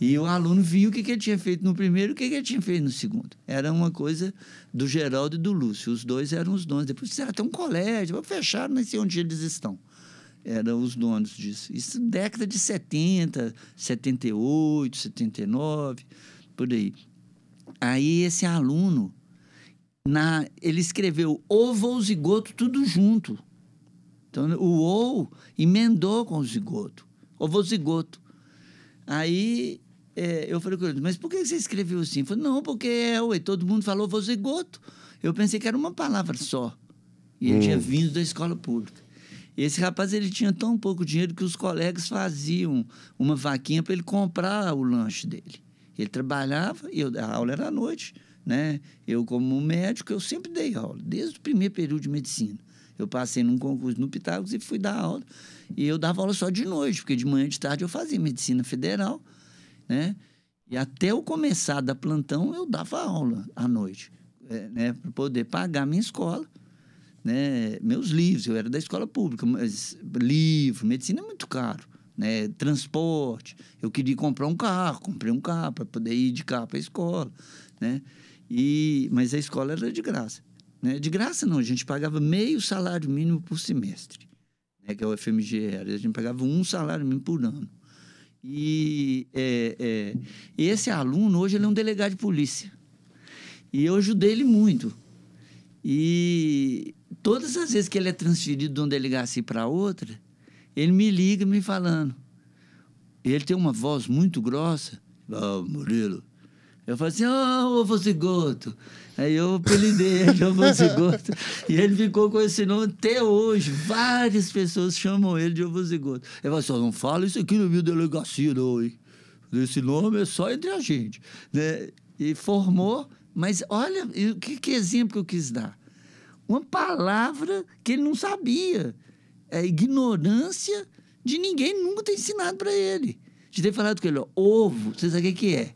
B: E o aluno via o que ele tinha feito no primeiro e o que ele tinha feito no segundo. Era uma coisa do Geraldo e do Lúcio. Os dois eram os donos. Depois fizeram até um colégio, fecharam, não sei onde eles estão. Eram os donos disso. Isso década de 70, 78, 79, por aí. Aí esse aluno, ele escreveu ovo ou zigoto tudo junto. Então, o ou emendou com o zigoto. Ovo ou zigoto. Aí eu falei com ele, mas por que você escreveu assim? Ele falou, não, porque todo mundo falou ovo ou zigoto. Eu pensei que era uma palavra só. E ele tinha vindo da escola pública. Esse rapaz, ele tinha tão pouco dinheiro que os colegas faziam uma vaquinha para ele comprar o lanche dele. Ele trabalhava, a aula era à noite, né? Eu, como médico, eu sempre dei aula, desde o primeiro período de medicina. Eu passei num concurso no Pitágoras e fui dar aula. E eu dava aula só de noite, porque de manhã e de tarde eu fazia medicina federal, né? E até eu começar a dar plantão, eu dava aula à noite, né? Para poder pagar a minha escola, né? Meus livros, eu era da escola pública, mas livro, medicina é muito caro, né? Transporte, eu queria comprar um carro, comprei um carro para poder ir de carro para a escola, né? Mas a escola era de graça. Né? De graça não, a gente pagava meio salário mínimo por semestre, né? Que é o FMG era, a gente pagava um salário mínimo por ano. E esse aluno, hoje, ele é um delegado de polícia. E eu ajudei ele muito. E todas as vezes que ele é transferido de uma delegacia para outra, ele me liga me falando. Ele tem uma voz muito grossa. Murilo. Eu falo assim, ovo zigoto. Aí eu apelidei ele de ovo zigoto. E ele ficou com esse nome até hoje. Várias pessoas chamam ele de ovo zigoto. Ele fala assim, não fala isso aqui na minha delegacia, não, hein? Esse nome é só entre a gente. Né? E formou, mas olha, que exemplo que eu quis dar. Uma palavra que ele não sabia. É ignorância de ninguém nunca ter ensinado para ele. De ter falado com ele, ovo, você sabe o que é?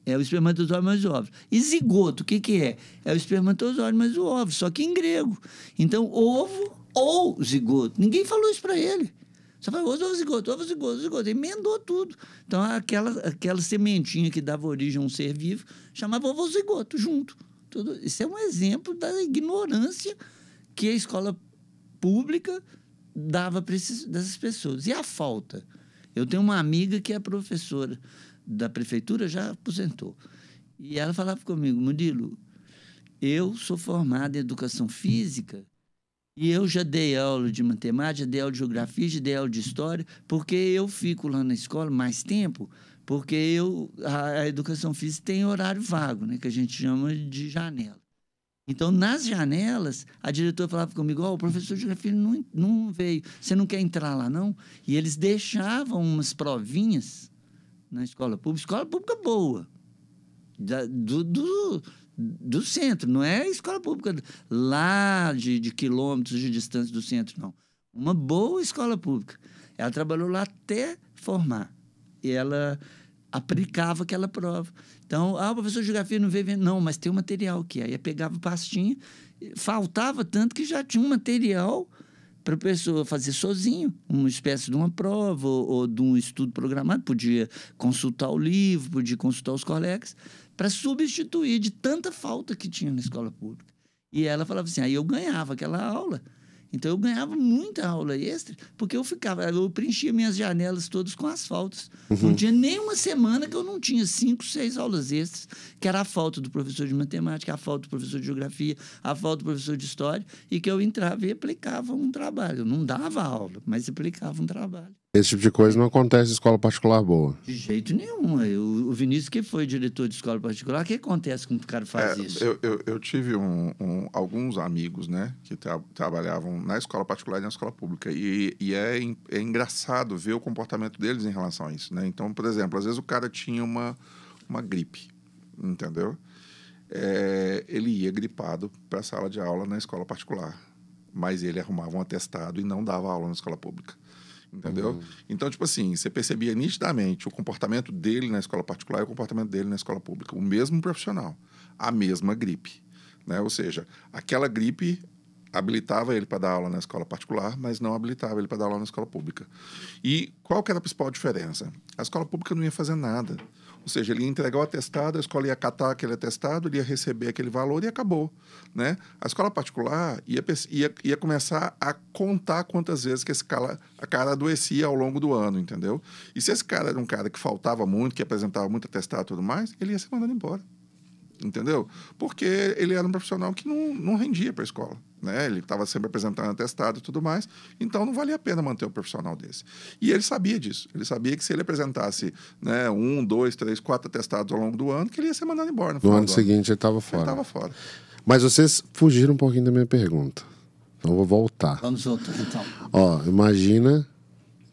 B: É o espermatozoide mais o óvulo. E zigoto, o que é? É o espermatozoide mais o óvulo, só que em grego. Então, ovo ou zigoto. Ninguém falou isso para ele. Só falou ovo, zigoto, ovo, zigoto, zigoto. Emendou tudo. Então, aquela sementinha que dava origem a um ser vivo, chamava ovo, zigoto, junto. Tudo. Isso é um exemplo da ignorância que a escola pública dava para dessas pessoas. E a falta? Eu tenho uma amiga que é professora da prefeitura, já aposentou. E ela falava comigo, Murilo, eu sou formada em educação física e eu já dei aula de matemática, já dei aula de geografia, já dei aula de história, porque eu fico lá na escola mais tempo, porque a educação física tem horário vago, né, que a gente chama de janela. Então, nas janelas, a diretora falava comigo, o professor de geografia não veio, você não quer entrar lá, não? E eles deixavam umas provinhas na escola pública boa, do centro, não é escola pública lá de quilômetros de distância do centro, não. Uma boa escola pública. Ela trabalhou lá até formar. E ela aplicava aquela prova. Então, o professor de geografia não veio... Não, mas tem um material aqui. Aí eu pegava pastinha, faltava tanto que já tinha um material para a pessoa fazer sozinho, uma espécie de uma prova ou de um estudo programado. Podia consultar o livro, podia consultar os colegas, para substituir de tanta falta que tinha na escola pública. E ela falava assim, aí eu ganhava aquela aula. Então, eu ganhava muita aula extra, porque eu preenchia minhas janelas todas com as faltas. Não tinha nenhuma semana que eu não tinha 5, 6 aulas extras, que era a falta do professor de matemática, a falta do professor de geografia, a falta do professor de história, e que eu entrava e aplicava um trabalho. Eu não dava aula, mas aplicava um trabalho.
A: Esse tipo de coisa não acontece em escola particular boa.
B: De jeito nenhum. O Vinícius, que foi diretor de escola particular, o que acontece quando o cara faz isso?
C: Eu tive alguns amigos, né, que trabalhavam na escola particular e na escola pública. E é engraçado ver o comportamento deles em relação a isso, né? Então, por exemplo, às vezes o cara tinha uma gripe, entendeu? Ele ia gripado para a sala de aula na escola particular, mas ele arrumava um atestado e não dava aula na escola pública. Entendeu? Então, tipo assim, você percebia nitidamente o comportamento dele na escola particular e o comportamento dele na escola pública. O mesmo profissional, a mesma gripe, né? Ou seja, aquela gripe habilitava ele para dar aula na escola particular, mas não habilitava ele para dar aula na escola pública. E qual que era a principal diferença? A escola pública não ia fazer nada. Ou seja, ele ia entregar o atestado, a escola ia catar aquele atestado, ele ia receber aquele valor e acabou, né? A escola particular ia começar a contar quantas vezes que a cara adoecia ao longo do ano, entendeu? E se esse cara era um cara que faltava muito, que apresentava muito atestado e tudo mais, ele ia ser mandado embora, entendeu? Porque ele era um profissional que não rendia para a escola, né? Ele estava sempre apresentando atestado e tudo mais, então não valia a pena manter um profissional desse. E ele sabia disso. Ele sabia que se ele apresentasse, né, 1, 2, 3, 4 atestados ao longo do ano, que ele ia ser mandado embora.
A: No ano seguinte ele estava fora.
C: Ele estava fora.
A: Mas vocês fugiram um pouquinho da minha pergunta. Então eu vou voltar.
B: Vamos voltar, então.
A: Ó, imagina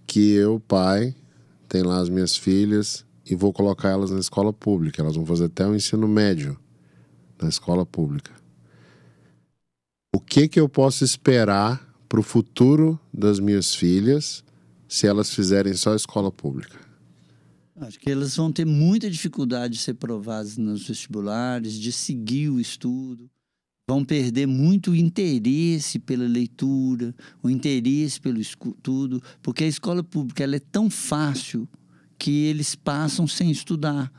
A: que eu, pai, tenho lá as minhas filhas e vou colocar elas na escola pública. Elas vão fazer até o ensino médio na escola pública. O que eu posso esperar para o futuro das minhas filhas se elas fizerem só escola pública?
B: Acho que elas vão ter muita dificuldade de ser provadas nos vestibulares, de seguir o estudo. Vão perder muito o interesse pela leitura, o interesse pelo estudo, porque a escola pública ela é tão fácil que eles passam sem estudar.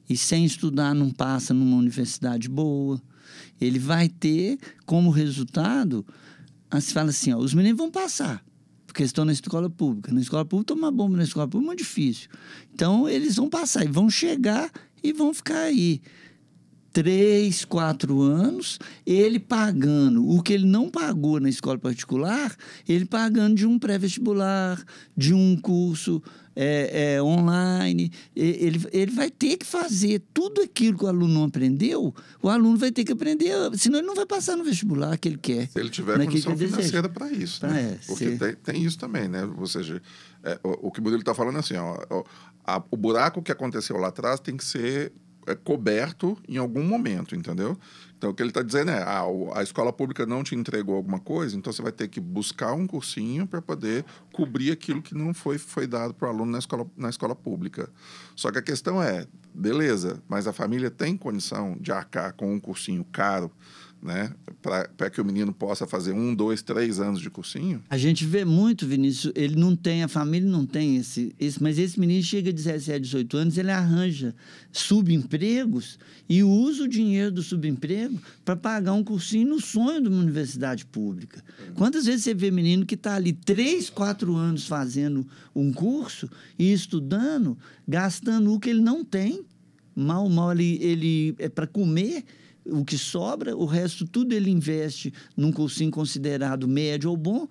B: E sem estudar não passa numa universidade boa. Ele vai ter como resultado, se fala assim, ó, os meninos vão passar, porque eles estão na escola pública. Na escola pública, tomar bomba na escola pública é muito difícil. Então, eles vão passar e vão chegar e vão ficar aí 3, 4 anos, ele pagando o que ele não pagou na escola particular, ele pagando de um pré-vestibular, de um curso online. Ele vai ter que fazer tudo aquilo que o aluno não aprendeu, o aluno vai ter que aprender, senão ele não vai passar no vestibular que ele quer.
C: Se ele tiver condição financeira para isso, né? Porque tem isso também, né? Ou seja, o que o Murilo está falando é assim, o buraco que aconteceu lá atrás tem que ser coberto em algum momento, entendeu? Então, o que ele está dizendo é, a escola pública não te entregou alguma coisa, então você vai ter que buscar um cursinho para poder cobrir aquilo que não foi dado para o aluno na escola pública. Só que a questão é, beleza, mas a família tem condição de arcar com um cursinho caro, né, para que o menino possa fazer 1, 2, 3 anos de cursinho?
B: A gente vê muito, Vinícius, ele não tem, a família não tem mas esse menino chega a 17, 18 anos, ele arranja subempregos e usa o dinheiro do subemprego para pagar um cursinho no sonho de uma universidade pública. Quantas vezes você vê menino que está ali 3, 4 anos fazendo um curso e estudando, gastando o que ele não tem, mal ele é para comer, o que sobra, o resto tudo ele investe num cursinho considerado médio ou bom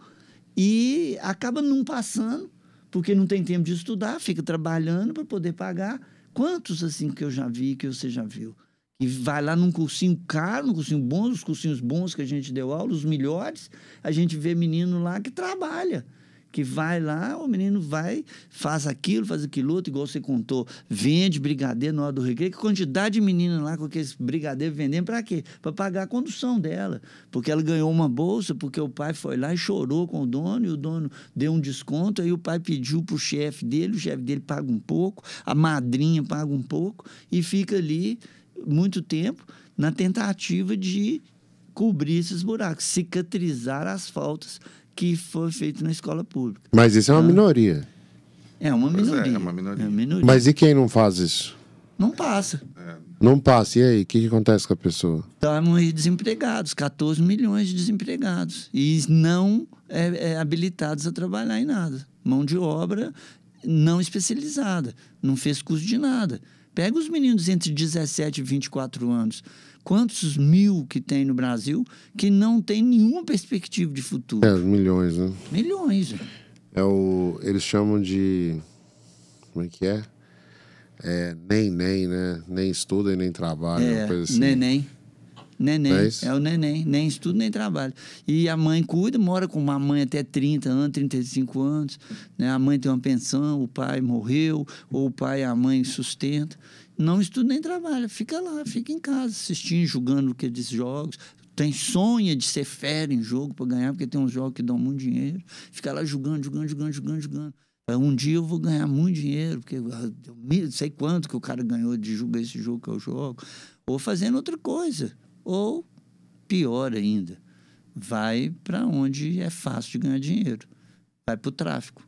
B: e acaba não passando, porque não tem tempo de estudar, fica trabalhando para poder pagar. Quantos assim que eu já vi, que você já viu? Que vai lá num cursinho caro, num cursinho bom, os cursinhos bons que a gente deu aula, os melhores, a gente vê menino lá que trabalha, que vai lá, o menino vai, faz aquilo outro, igual você contou, vende brigadeiro na hora do recreio. Que quantidade de menina lá com aqueles brigadeiros vendendo para quê? Para pagar a condução dela. Porque ela ganhou uma bolsa, porque o pai foi lá e chorou com o dono, e o dono deu um desconto, aí o pai pediu pro chefe dele, o chefe dele paga um pouco, a madrinha paga um pouco, e fica ali muito tempo na tentativa de cobrir esses buracos, cicatrizar as faltas que foi feito na escola pública.
A: Mas isso é uma minoria.
B: É uma minoria.
C: É uma minoria.
A: Mas e quem não faz isso?
B: Não passa.
A: Não passa. E aí, o que acontece com a pessoa?
B: Estamos aí desempregados, 14 milhões de desempregados. E não habilitados a trabalhar em nada. Mão de obra não especializada. Não fez curso de nada. Pega os meninos entre 17 e 24 anos. Quantos mil que tem no Brasil que não tem nenhuma perspectiva de futuro?
A: Milhões, né?
B: Milhões.
A: Eles chamam de... Como é que é? Nem, né? Nem estuda e nem trabalha. Uma coisa assim.
B: Neném.
A: É
B: o neném. Nem estuda, nem trabalha. E a mãe cuida, mora com uma mãe até 30 anos, 35 anos. Né? A mãe tem uma pensão, o pai morreu, ou o pai e a mãe sustenta. Não estuda nem trabalha. Fica lá, fica em casa, assistindo, jogando aqueles jogos. Sonha de ser fera em jogo para ganhar, porque tem uns jogos que dão muito dinheiro. Fica lá jogando. Um dia eu vou ganhar muito dinheiro, porque eu não sei quanto que o cara ganhou de jogar esse jogo que eu jogo. Ou fazendo outra coisa. Ou, pior ainda, vai para onde é fácil de ganhar dinheiro. Vai para o tráfico,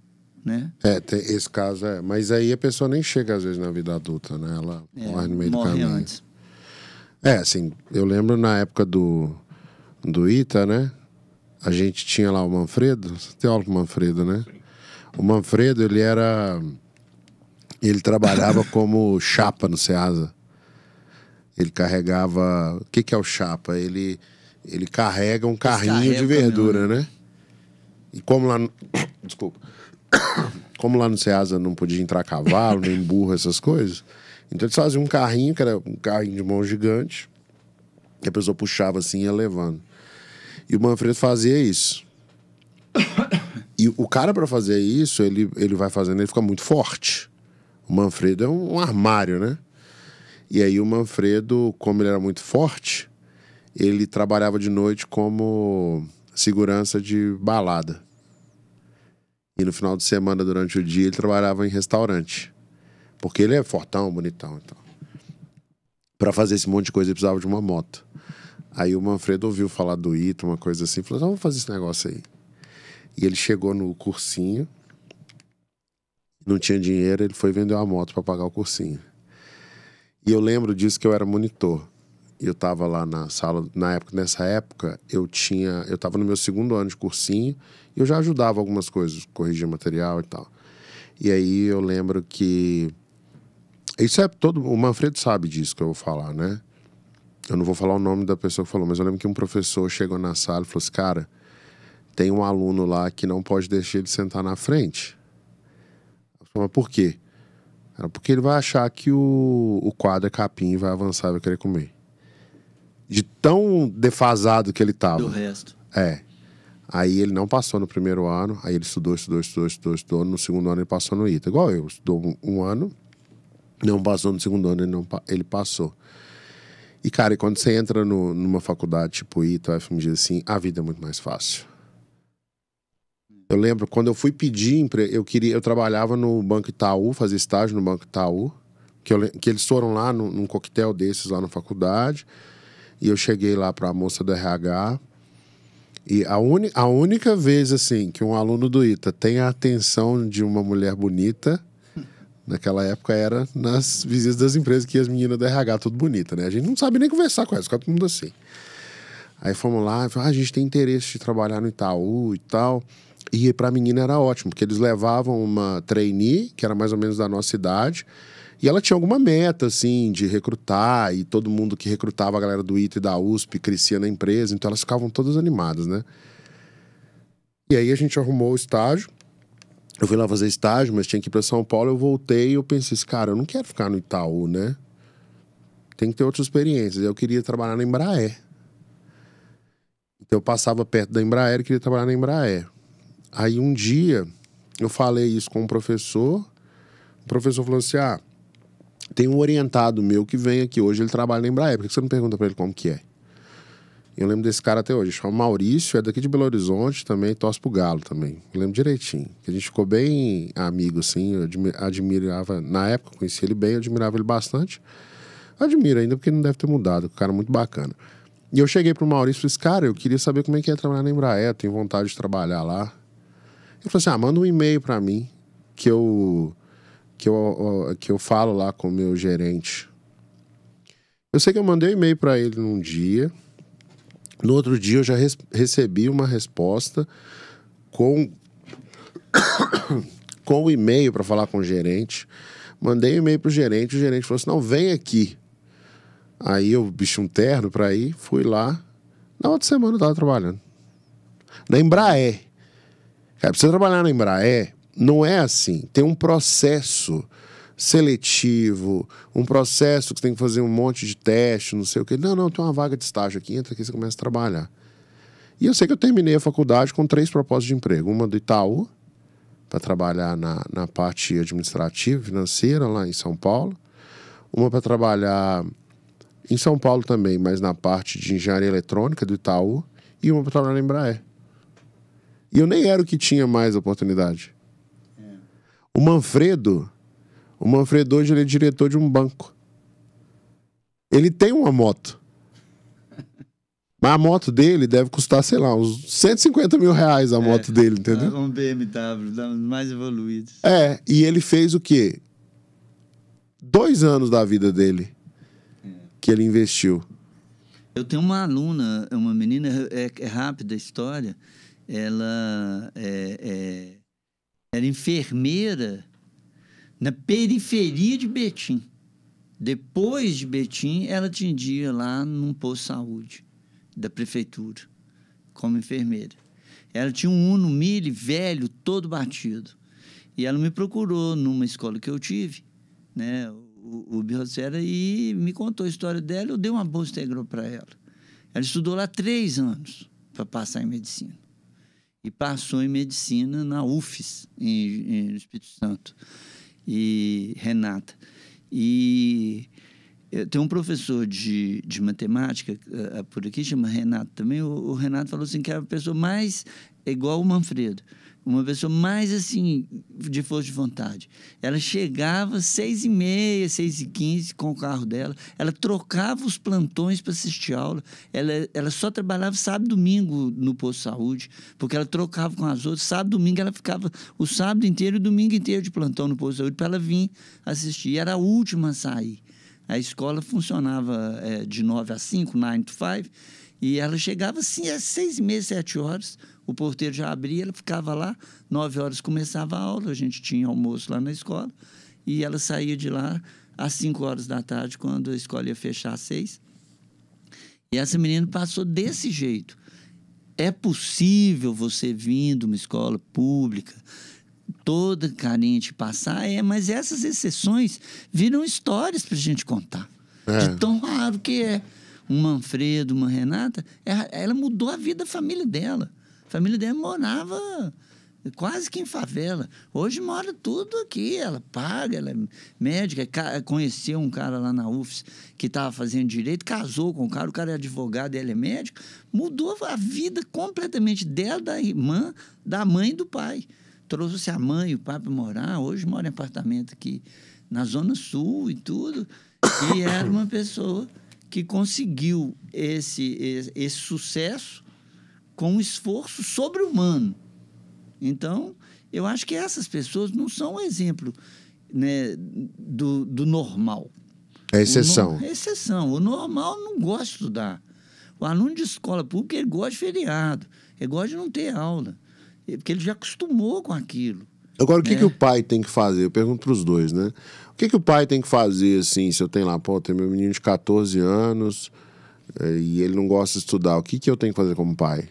B: né?
A: Tem esse caso mas aí a pessoa nem chega às vezes na vida adulta, né? Ela morre no meio do caminho.
B: Antes.
A: Assim, eu lembro na época do ITA, né? A gente tinha lá o Manfredo. Você tem aula com o Manfredo, né? Sim. O Manfredo, ele trabalhava como chapa no Ceasa. Ele carregava... O que é o chapa? Ele carrega um carrinho de verdura, né? E como lá... Desculpa. Como lá no Ceasa não podia entrar cavalo, nem burro, essas coisas... Então eles faziam um carrinho, que era um carrinho de mão gigante, que a pessoa puxava assim e ia levando. E o Manfredo fazia isso. E o cara, para fazer isso, ele vai fazendo, ele fica muito forte. O Manfredo é um armário, né? E aí o Manfredo, como ele era muito forte, ele trabalhava de noite como segurança de balada. E no final de semana, durante o dia, ele trabalhava em restaurante. Porque ele é fortão, bonitão e tal. Pra fazer esse monte de coisa, ele precisava de uma moto. Aí o Manfredo ouviu falar do ITA, uma coisa assim, falou, vamos fazer esse negócio aí. E ele chegou no cursinho, não tinha dinheiro, ele foi vender uma moto para pagar o cursinho. E eu lembro disso que eu era monitor. E eu tava lá na sala, nessa época, eu tava no meu 2º ano de cursinho, e eu já ajudava algumas coisas, corrigia material e tal. E aí eu lembro que... O Manfredo sabe disso que eu vou falar, né? Eu não vou falar o nome da pessoa que falou, mas eu lembro que um professor chegou na sala e falou assim, cara, tem um aluno lá que não pode deixar ele sentar na frente. Eu falei, mas por quê? Porque ele vai achar que o quadro é capim e vai avançar e vai querer comer. De tão defasado que ele tava.
B: Do resto.
A: Aí ele não passou no 1º ano, aí ele estudou. No 2º ano ele passou no ITA. Igual eu, estudou um ano, não passou no 2º ano, ele passou. E, cara, quando você entra numa faculdade tipo ITA, FMG, assim, a vida é muito mais fácil. Eu lembro, quando eu fui pedir emprego, eu trabalhava no Banco Itaú, fazia estágio no Banco Itaú, que eles foram lá num coquetel desses lá na faculdade, e eu cheguei lá pra moça do RH, e a única vez, assim, que um aluno do ITA tem a atenção de uma mulher bonita, naquela época era nas visitas das empresas, que as meninas do RH, tudo bonita, né? A gente não sabe nem conversar com elas, fica todo mundo assim. Aí fomos lá, a gente tem interesse de trabalhar no Itaú e tal. E pra menina era ótimo, porque eles levavam uma trainee, que era mais ou menos da nossa idade, e ela tinha alguma meta, assim, de recrutar, e todo mundo que recrutava a galera do ITA e da USP crescia na empresa, então elas ficavam todas animadas, né? E aí a gente arrumou o estágio, eu fui lá fazer estágio, mas tinha que ir pra São Paulo, eu voltei e eu pensei, cara, eu não quero ficar no Itaú, né? Tem que ter outras experiências. Eu queria trabalhar na Embraer. Então eu passava perto da Embraer e queria trabalhar na Embraer. Aí um dia eu falei isso com um professor. O professor falou assim: tem um orientado meu que vem aqui hoje, ele trabalha na Embraer. Por que você não pergunta pra ele como que é? Eu lembro desse cara até hoje, chama Maurício, é daqui de Belo Horizonte também, torce pro Galo também. Eu lembro direitinho. A gente ficou bem amigo, assim, eu admirava, na época, conheci ele bem, eu admirava ele bastante. Admiro ainda, porque não deve ter mudado, um cara muito bacana. E eu cheguei pro Maurício e falei assim: cara, eu queria saber como é que é trabalhar na Embraer, tenho vontade de trabalhar lá. Ele falou assim: manda um e-mail pra mim, que eu falo lá com o meu gerente. Eu sei que eu mandei um e-mail pra ele num dia. No outro dia eu já recebi uma resposta com o e-mail para falar com o gerente. Mandei um e-mail pro gerente, o gerente falou assim: não, vem aqui. Aí eu vesti um terno para ir, fui lá. Na outra semana eu tava trabalhando. Na Embraer. Cara, pra você trabalhar na Embraer, não é assim. Tem um processo seletivo, um processo que você tem que fazer um monte de teste, não sei o quê. Não, tem uma vaga de estágio aqui, entra aqui, você começa a trabalhar. E eu sei que eu terminei a faculdade com 3 propostas de emprego. Uma do Itaú, para trabalhar na parte administrativa, financeira, lá em São Paulo. Uma para trabalhar em São Paulo também, mas na parte de engenharia eletrônica do Itaú. E uma para trabalhar na Embraer. E eu nem era o que tinha mais oportunidade. O Manfredo hoje ele é diretor de um banco. Ele tem uma moto. Mas a moto dele deve custar, sei lá, uns 150 mil reais a moto dele, entendeu?
B: Um BMW, das mais evoluídas.
A: E ele fez o quê? 2 anos da vida dele que ele investiu.
B: Eu tenho uma aluna, uma menina, é rápida a história, ela era enfermeira na periferia de Betim. Depois de Betim, ela atendia lá num posto de saúde da prefeitura, como enfermeira. Ela tinha um Uno Mille velho, todo batido. E ela me procurou numa escola que eu tive, né, o Biosfera, e me contou a história dela. Eu dei uma bolsa integral para ela. Ela estudou lá 3 anos para passar em medicina. E passou em medicina na UFES, no Espírito Santo. E Renata. E eu tenho um professor de matemática por aqui, chama Renato também. O Renato falou assim que era a pessoa mais igual o Manfredo, uma pessoa mais assim de força de vontade. Ela chegava 6h30, 6h15 com o carro dela. Ela trocava os plantões para assistir aula. Ela só trabalhava sábado e domingo no posto de saúde, porque ela trocava com as outras. Sábado e domingo ela ficava o sábado inteiro e o domingo inteiro de plantão no posto de saúde para ela vir assistir. E era a última a sair. A escola funcionava de 9 às 5, 9 to 5, e ela chegava assim às 6h30, 7 horas. O porteiro já abria, ela ficava lá, 9 horas começava a aula, a gente tinha almoço lá na escola, e ela saía de lá às 5 horas da tarde, quando a escola ia fechar às 6. E essa menina passou desse jeito. É possível você vir de uma escola pública, toda carente, passar, mas essas exceções viram histórias para a gente contar. De tão raro que é. Um Manfredo, uma Renata, ela mudou a vida da família dela. A família dela morava quase que em favela. Hoje mora tudo aqui. Ela paga, ela é médica. Conheceu um cara lá na UFES que estava fazendo direito, casou com o cara é advogado e ela é médico. Mudou a vida completamente dela, da irmã, da mãe e do pai. Trouxe a mãe e o pai para morar. Hoje mora em apartamento aqui na Zona Sul e tudo. E era uma pessoa que conseguiu esse sucesso com um esforço sobre-humano. Então, eu acho que essas pessoas não são um exemplo, né, do normal.
A: É exceção.
B: É exceção. O normal não gosta de estudar. O aluno de escola pública, ele gosta de feriado. Ele gosta de não ter aula. Porque ele já acostumou com aquilo.
A: Agora, o que o pai tem que fazer? Eu pergunto para os dois, né? O que o pai tem que fazer, assim, se eu tenho lá, tem meu menino de 14 anos e ele não gosta de estudar, o que eu tenho que fazer como pai?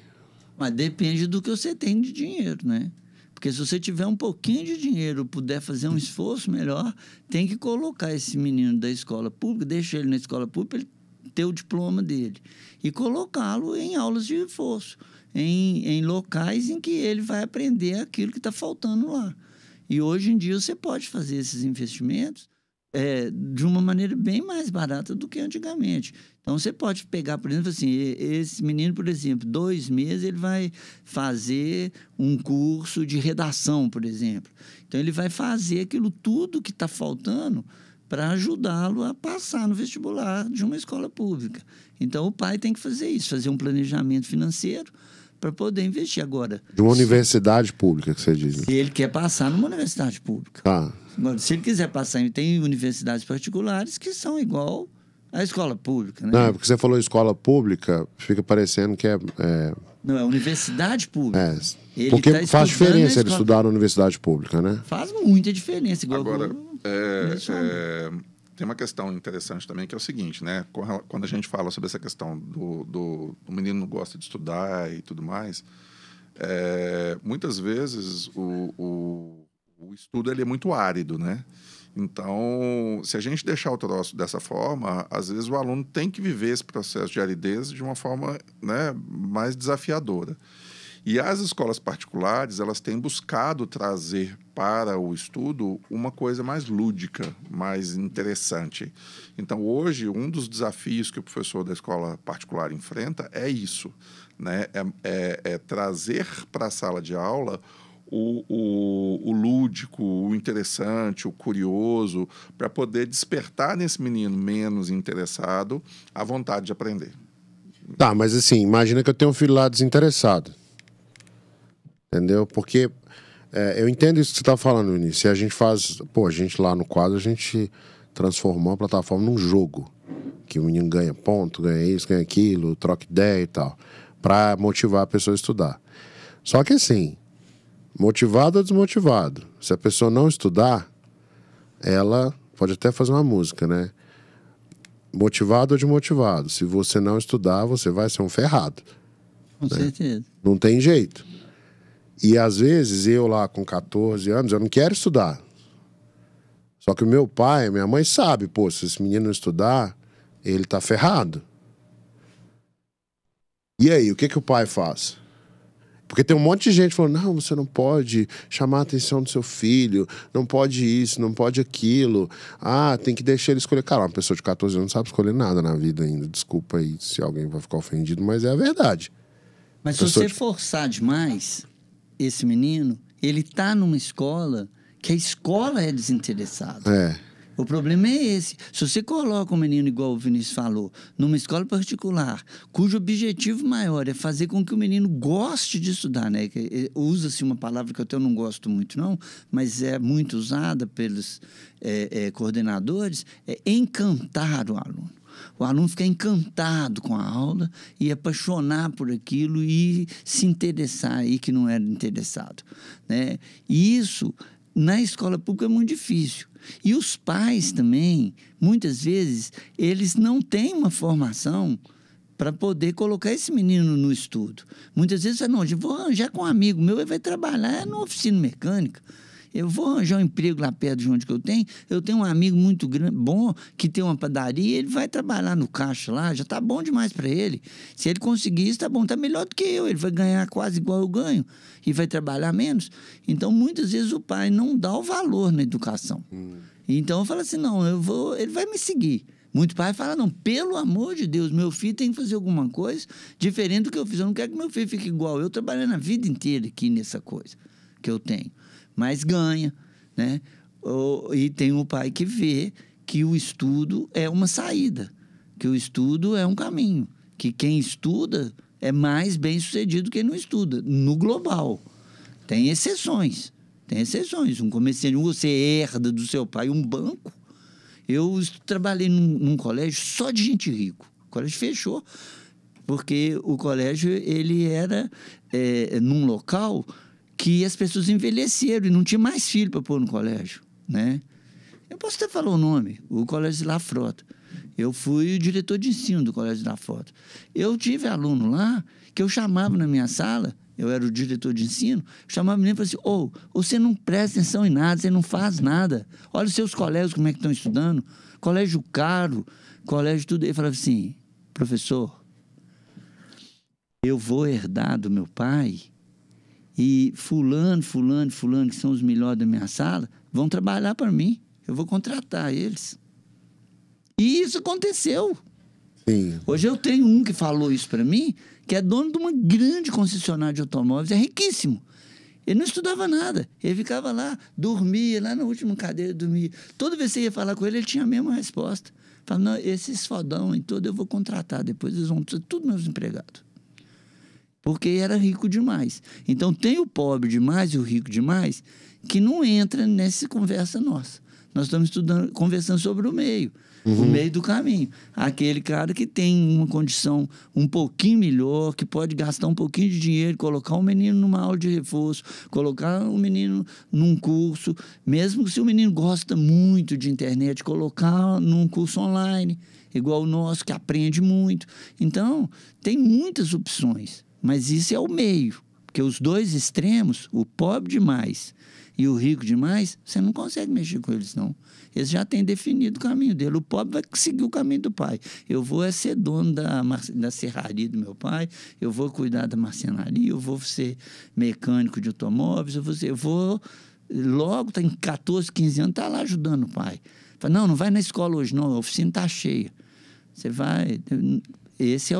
B: Mas depende do que você tem de dinheiro, né? Porque se você tiver um pouquinho de dinheiro, puder fazer um esforço melhor, tem que colocar esse menino da escola pública, deixa ele na escola pública, ele ter o diploma dele. E colocá-lo em aulas de reforço. em locais em que ele vai aprender aquilo que está faltando lá. E hoje em dia você pode fazer esses investimentos de uma maneira bem mais barata do que antigamente. Então, você pode pegar, por exemplo, assim, esse menino, por exemplo, 2 meses ele vai fazer um curso de redação, por exemplo. Então, ele vai fazer aquilo tudo que está faltando para ajudá-lo a passar no vestibular de uma escola pública. Então, o pai tem que fazer isso, fazer um planejamento financeiro para poder investir. Agora,
A: de uma universidade pública, que você diz.
B: Se ele quer passar numa universidade pública.
A: Tá.
B: Agora, se ele quiser passar, tem universidades particulares que são igual à escola pública, né?
A: Não, porque você falou escola pública, fica parecendo que
B: Não, é universidade pública.
A: Porque faz diferença ele estudar na universidade pública, né?
B: Faz muita diferença. Igual
C: agora, tem uma questão interessante também, que é o seguinte, né? Quando a gente fala sobre essa questão do menino não gosta de estudar e tudo mais, muitas vezes o estudo ele é muito árido, né? Então, se a gente deixar o troço dessa forma, às vezes o aluno tem que viver esse processo de aridez de uma forma, né, mais desafiadora. E as escolas particulares, elas têm buscado trazer para o estudo uma coisa mais lúdica, mais interessante. Então, hoje, um dos desafios que o professor da escola particular enfrenta é isso, né? É trazer para a sala de aula o lúdico, o interessante, o curioso, para poder despertar nesse menino menos interessado a vontade de aprender.
A: Tá, mas assim, imagina que eu tenho um filho lá desinteressado. Entendeu? Porque eu entendo isso que você está falando, Vinícius. Se a gente faz... Pô, a gente lá no quadro, a gente transformou a plataforma num jogo. Que o menino ganha ponto, ganha isso, ganha aquilo, troca ideia e tal. Para motivar a pessoa a estudar. Só que assim, motivado ou desmotivado, se a pessoa não estudar, ela pode até fazer uma música, né? Motivado ou desmotivado. Se você não estudar, você vai ser um ferrado.
B: Com certeza.
A: Não tem jeito. E às vezes, eu lá com 14 anos, eu não quero estudar. Só que o meu pai, minha mãe sabe, pô, se esse menino não estudar, ele tá ferrado. E aí, o que o pai faz? Porque tem um monte de gente falando, não, você não pode chamar a atenção do seu filho, não pode isso, não pode aquilo. Ah, tem que deixar ele escolher. Cara, uma pessoa de 14 anos não sabe escolher nada na vida ainda. Desculpa aí se alguém vai ficar ofendido, mas é a verdade.
B: Mas se você forçar demais esse menino, ele está numa escola que a escola é desinteressada. O problema é esse. Se você coloca um menino, igual o Vinícius falou, numa escola particular, cujo objetivo maior é fazer com que o menino goste de estudar, né? Usa-se uma palavra que eu até não gosto muito, não, mas é muito usada pelos coordenadores, é encantar o aluno. O aluno fica encantado com a aula e apaixonar por aquilo e se interessar aí que não era interessado, né? E isso, na escola pública, é muito difícil. E os pais também, muitas vezes, eles não têm uma formação para poder colocar esse menino no estudo. Muitas vezes, não, eu vou arranjar com um amigo meu, ele vai trabalhar na oficina mecânica. Eu vou arranjar um emprego lá perto de onde que eu tenho um amigo muito bom que tem uma padaria, ele vai trabalhar no caixa lá, já está bom demais para ele. Se ele conseguir isso, está bom, está melhor do que eu, ele vai ganhar quase igual eu ganho e vai trabalhar menos. Então, muitas vezes o pai não dá o valor na educação. Então, eu falo assim, não, ele vai me seguir. Muito pai fala, não, pelo amor de Deus, meu filho tem que fazer alguma coisa diferente do que eu fiz. Eu não quero que meu filho fique igual eu, trabalhando a vida inteira aqui nessa coisa que eu tenho. Mas ganha, né? E tem o pai que vê que o estudo é uma saída, que o estudo é um caminho, que quem estuda é mais bem sucedido que quem não estuda, no global. Tem exceções. Um comerciante, você herda do seu pai um banco. Eu trabalhei num colégio só de gente rico. O colégio fechou, porque o colégio ele era num local que as pessoas envelheceram e não tinha mais filho para pôr no colégio, né? Eu posso até falar o nome, o Colégio de La Frota. Eu fui o diretor de ensino do Colégio de La Frota. Eu tive aluno lá que eu chamava na minha sala, eu era o diretor de ensino, chamava o menino e falava assim, você não presta atenção em nada, você não faz nada. Olha os seus colegas como é que estão estudando, colégio caro, colégio tudo. Ele falava assim, professor, eu vou herdar do meu pai e fulano, que são os melhores da minha sala, vão trabalhar para mim. Eu vou contratar eles. E isso aconteceu.
A: Sim.
B: Hoje eu tenho um que falou isso para mim, que é dono de uma grande concessionária de automóveis, é riquíssimo. Ele não estudava nada. Ele ficava lá, dormia, lá na última cadeira, dormia. Toda vez que você ia falar com ele, ele tinha a mesma resposta. Falava, não, esses fodão e tudo eu vou contratar, depois eles vão ser tudo meus empregados. Porque era rico demais. Então tem o pobre demais e o rico demais que não entra nessa conversa nossa. Nós estamos conversando sobre o meio. O meio do caminho. Aquele cara que tem uma condição um pouquinho melhor, que pode gastar um pouquinho de dinheiro, colocar um menino numa aula de reforço, colocar um menino num curso, mesmo se o menino gosta muito de internet, colocar num curso online, igual o nosso, que aprende muito. Então, tem muitas opções, mas isso é o meio. Porque os dois extremos, o pobre demais e o rico demais, você não consegue mexer com eles, não. Eles já têm definido o caminho dele. O pobre vai seguir o caminho do pai. Eu vou ser dono da serraria do meu pai, eu vou cuidar da marcenaria, eu vou ser mecânico de automóveis, eu vou logo, tem 14, 15 anos, está lá ajudando o pai. Fala, não vai na escola hoje, não, a oficina está cheia. Você vai... Esse é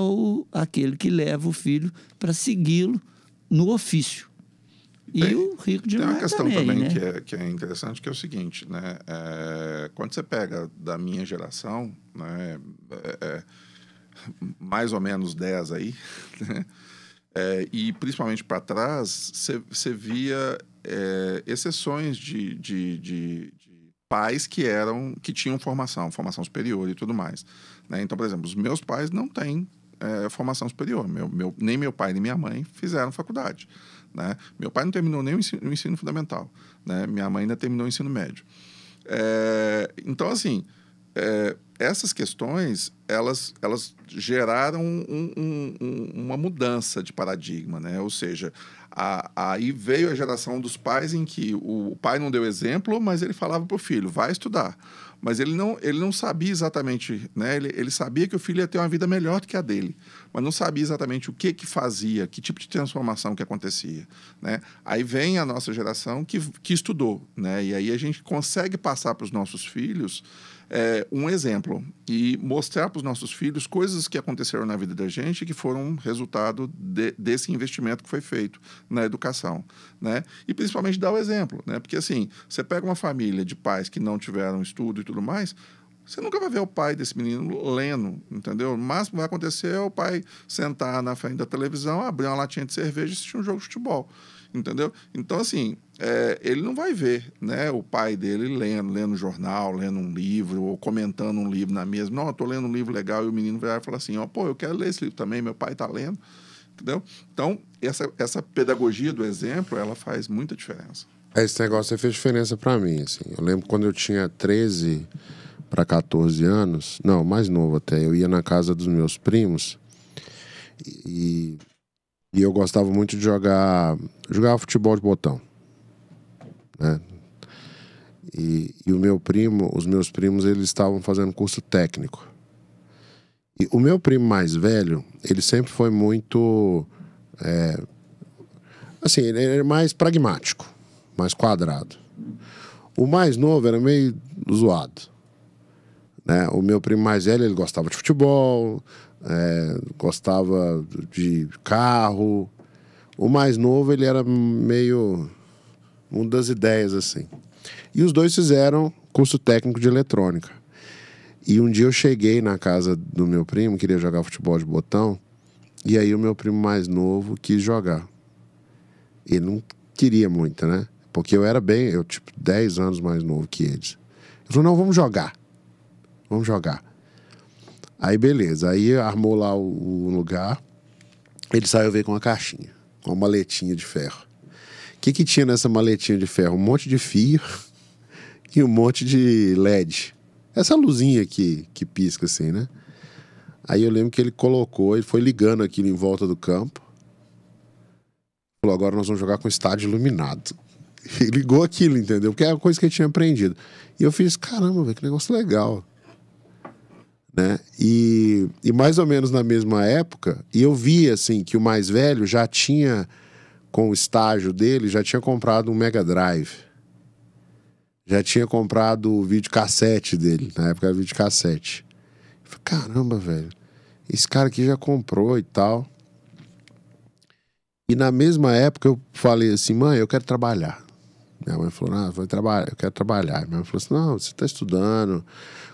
B: aquele que leva o filho para segui-lo no ofício. E o rico demais.
C: Tem uma questão também
B: né?
C: que é interessante, que é o seguinte, né? Quando você pega da minha geração, né? Mais ou menos 10 aí, né? E principalmente para trás, você via exceções de pais que tinham formação superior e tudo mais, né? Então, por exemplo, os meus pais não têm formação superior. Nem meu pai nem minha mãe fizeram faculdade, né? Meu pai não terminou nem o ensino fundamental, né? Minha mãe ainda terminou o ensino médio. Então, assim, essas questões, elas geraram uma mudança de paradigma, né? Ou seja, aí veio a geração dos pais em que o pai não deu exemplo, mas ele falava para o filho, vai estudar. Mas ele não sabia exatamente, né? Ele sabia que o filho ia ter uma vida melhor do que a dele, mas não sabia exatamente o que fazia, que tipo de transformação que acontecia, né? Aí vem a nossa geração que estudou, né? E aí a gente consegue passar para os nossos filhos um exemplo e mostrar para os nossos filhos coisas que aconteceram na vida da gente que foram resultado desse investimento que foi feito na educação, né? E principalmente dar o exemplo, né? Porque assim, você pega uma família de pais que não tiveram estudo e tudo mais, você nunca vai ver o pai desse menino lendo, entendeu? O máximo que vai acontecer é o pai sentar na frente da televisão, abrir uma latinha de cerveja e assistir um jogo de futebol, entendeu? Então, assim, ele não vai ver, né, o pai dele lendo jornal, lendo um livro, ou comentando um livro na mesa. Não, eu estou lendo um livro legal, e o menino vai falar assim, pô, eu quero ler esse livro também, meu pai está lendo, entendeu? Então, essa pedagogia do exemplo, ela faz muita diferença.
A: Esse negócio fez diferença para mim, assim. Eu lembro quando eu tinha 13 para 14 anos, não, mais novo até, eu ia na casa dos meus primos e eu gostava muito de jogar futebol de botão, né? E os meus primos, eles estavam fazendo curso técnico. E o meu primo mais velho, ele sempre foi muito, assim, ele era mais pragmático, mais quadrado. O mais novo era meio zoado, né? O meu primo mais velho, ele gostava de futebol, gostava de carro. O mais novo, ele era meio mundo das ideias, assim. E os dois fizeram curso técnico de eletrônica. E um dia eu cheguei na casa do meu primo, queria jogar futebol de botão, e aí o meu primo mais novo quis jogar. Ele não queria muito, né? Porque eu tipo 10 anos mais novo que eles. Ele falou, não, vamos jogar. Aí beleza, aí armou lá o lugar, ele saiu ver com uma caixinha, com uma maletinha de ferro. O que tinha nessa maletinha de ferro? Um monte de fio e um monte de LED. Essa luzinha aqui que pisca assim, né? Aí eu lembro que ele colocou, ele foi ligando aquilo em volta do campo. Falou, agora nós vamos jogar com estádio iluminado. E ligou aquilo, entendeu? Porque é uma coisa que ele tinha aprendido. E eu fiz, caramba, velho, que negócio legal. né? E mais ou menos na mesma época, e eu vi assim que o mais velho já tinha, com o estágio dele, já tinha comprado um Mega Drive. Já tinha comprado o videocassete dele, na época era videocassete. Eu falei, caramba, velho, esse cara aqui já comprou e tal. E na mesma época eu falei assim, mãe, eu quero trabalhar. Minha mãe falou, não, eu quero trabalhar. Minha mãe falou assim, não, você está estudando,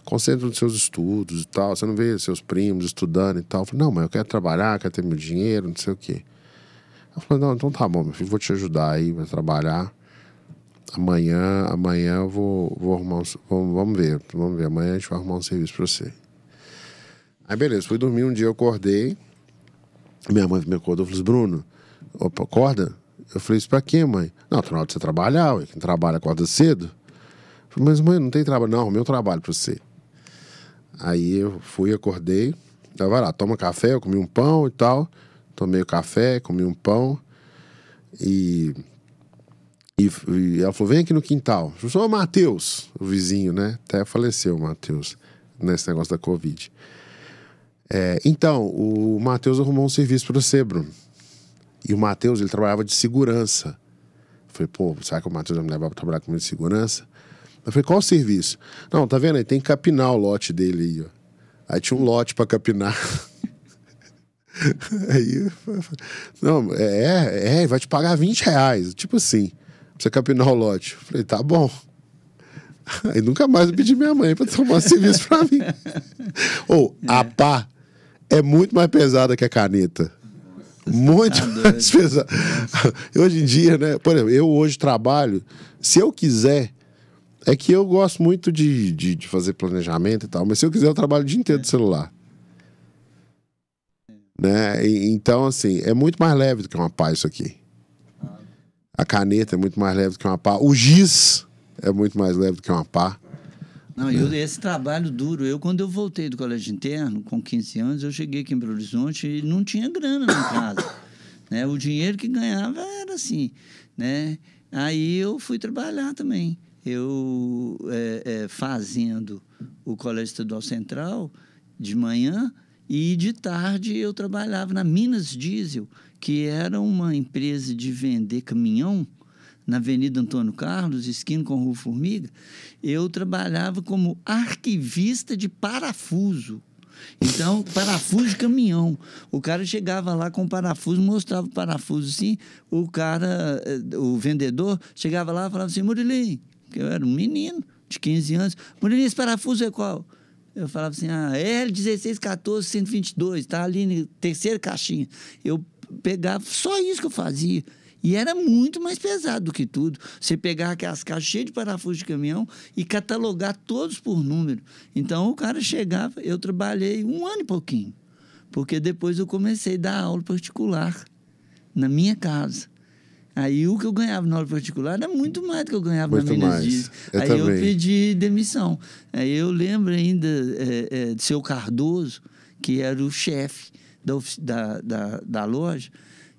A: concentra nos seus estudos e tal, você não vê seus primos estudando e tal. Eu falei, não, mãe, eu quero trabalhar, quero ter meu dinheiro, não sei o quê. Ela falou, não, então tá bom, meu filho, vou te ajudar aí, vai trabalhar. Amanhã eu vou arrumar vamos ver, amanhã a gente vai arrumar um serviço pra você. Aí beleza, fui dormir um dia, eu acordei, minha mãe me acordou, falou assim, Bruno, opa, acorda? Eu falei, isso pra quê, mãe? Não, tá na hora de você trabalhar, ué. Quem trabalha acorda cedo. Eu falei, mas mãe, não tem trabalho. Não, arrumei um trabalho pra você. Aí eu fui, acordei. Ela vai lá, toma café, eu comi um pão e tal. Tomei o café, comi um pão. E ela falou, vem aqui no quintal. Eu sou o Matheus, o vizinho, né? Até faleceu o Matheus, nesse negócio da Covid. Então, o Matheus arrumou um serviço pra você, Bruno. E o Matheus, ele trabalhava de segurança. Eu falei, pô, será que o Matheus vai me levar pra trabalhar comigo de segurança? Eu falei, qual o serviço? Não, tá vendo aí? Tem que capinar o lote dele aí, ó. Aí tinha um lote pra capinar. Aí, não, vai te pagar R$20. Tipo assim, pra você capinar o lote. Eu falei, tá bom. Aí nunca mais eu pedi minha mãe pra tomar serviço pra mim. A pá é muito mais pesada que a caneta. Muito mais pesado. Hoje em dia, né? Por exemplo, eu hoje trabalho, se eu quiser, é que eu gosto muito de fazer planejamento e tal, mas se eu quiser, eu trabalho o dia inteiro do celular. Né? Então, assim, é muito mais leve do que uma pá isso aqui. A caneta é muito mais leve do que uma pá. O giz é muito mais leve do que uma pá.
B: Não, esse trabalho duro, quando eu voltei do colégio interno, com 15 anos, eu cheguei aqui em Belo Horizonte e não tinha grana na casa. Né? O dinheiro que ganhava era assim, né? Aí eu fui trabalhar também. Eu fazendo o Colégio Estadual Central de manhã e de tarde eu trabalhava na Minas Diesel, que era uma empresa de vender caminhão, na Avenida Antônio Carlos, esquina com Rua Formiga. Eu trabalhava como arquivista de parafuso. Então, parafuso de caminhão. O cara chegava lá com o parafuso, mostrava o parafuso assim, o vendedor, chegava lá e falava assim, Murilinho, que eu era um menino de 15 anos, Murilinho, esse parafuso é qual? Eu falava assim, L1614-122, está ali na terceira caixinha. Eu pegava, só isso que eu fazia. E era muito mais pesado do que tudo. Você pegar aquelas caixas cheias de parafuso de caminhão e catalogar todos por número. Então, o cara chegava, eu trabalhei 1 ano e pouquinho, porque depois eu comecei a dar aula particular na minha casa. Aí o que eu ganhava na aula particular era muito mais do que eu ganhava na Minas Diesel. Aí também. Eu pedi demissão. Aí eu lembro ainda de seu Cardoso, que era o chefe da loja.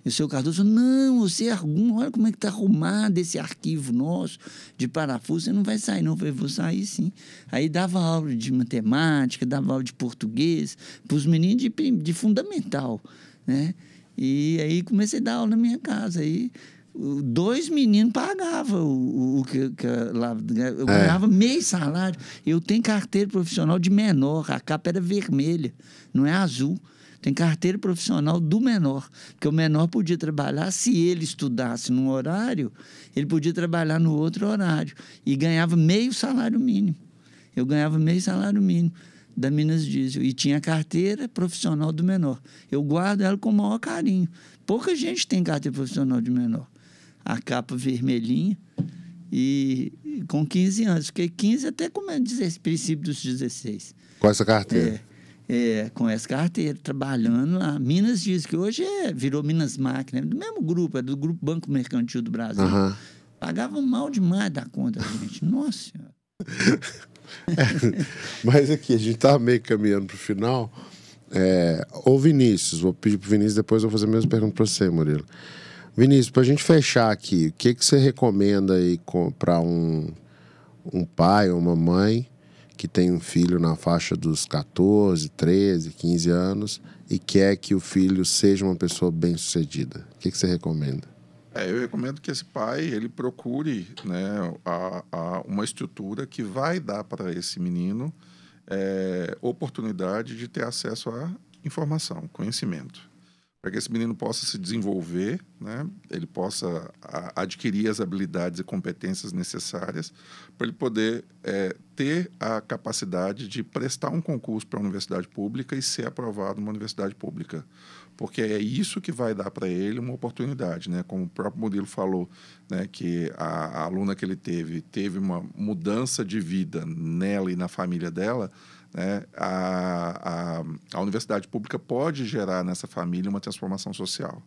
B: E o seu Cardoso falou, não, você arruma, olha como é que está arrumado esse arquivo nosso de parafuso, você não vai sair não. Eu falei, vou sair sim. Aí dava aula de matemática, dava aula de português, para os meninos de fundamental, né? E aí comecei a dar aula na minha casa. Aí 2 meninos pagavam o que lá. Eu ganhava meio salário. Eu tenho carteira profissional de menor, a capa era vermelha, não é azul. Tem carteira profissional do menor, porque o menor podia trabalhar, se ele estudasse num horário, ele podia trabalhar no outro horário, e ganhava meio salário mínimo. Eu ganhava meio salário mínimo da Minas Diesel, e tinha a carteira profissional do menor. Eu guardo ela com o maior carinho. Pouca gente tem carteira profissional de menor. A capa vermelhinha, e com 15 anos. Fiquei 15 até princípio dos 16.
A: Com essa carteira?
B: Com essa carteira, trabalhando lá. Minas Diesel, que hoje virou Minas Máquina, do mesmo grupo, é do Grupo Banco Mercantil do Brasil.
A: Uhum.
B: Pagavam mal demais da conta, gente. Nossa Senhora.
A: Mas aqui, a gente tá meio caminhando pro final. Ô Vinícius, vou pedir pro Vinícius, depois eu vou fazer a mesma pergunta pra você, Murilo. Vinícius, pra gente fechar aqui, o que você recomenda aí para um pai ou uma mãe que tem um filho na faixa dos 14, 13, 15 anos e quer que o filho seja uma pessoa bem-sucedida? O que você recomenda?
C: Eu recomendo que esse pai ele procure, né, uma estrutura que vai dar para esse menino oportunidade de ter acesso à informação, conhecimento, para que esse menino possa se desenvolver, né? Ele possa adquirir as habilidades e competências necessárias para ele poder ter a capacidade de prestar um concurso para a universidade pública e ser aprovado numa universidade pública. Porque é isso que vai dar para ele uma oportunidade, né? Como o próprio Murilo falou, né? Que a aluna que ele teve uma mudança de vida nela e na família dela, né? A universidade pública pode gerar nessa família uma transformação social.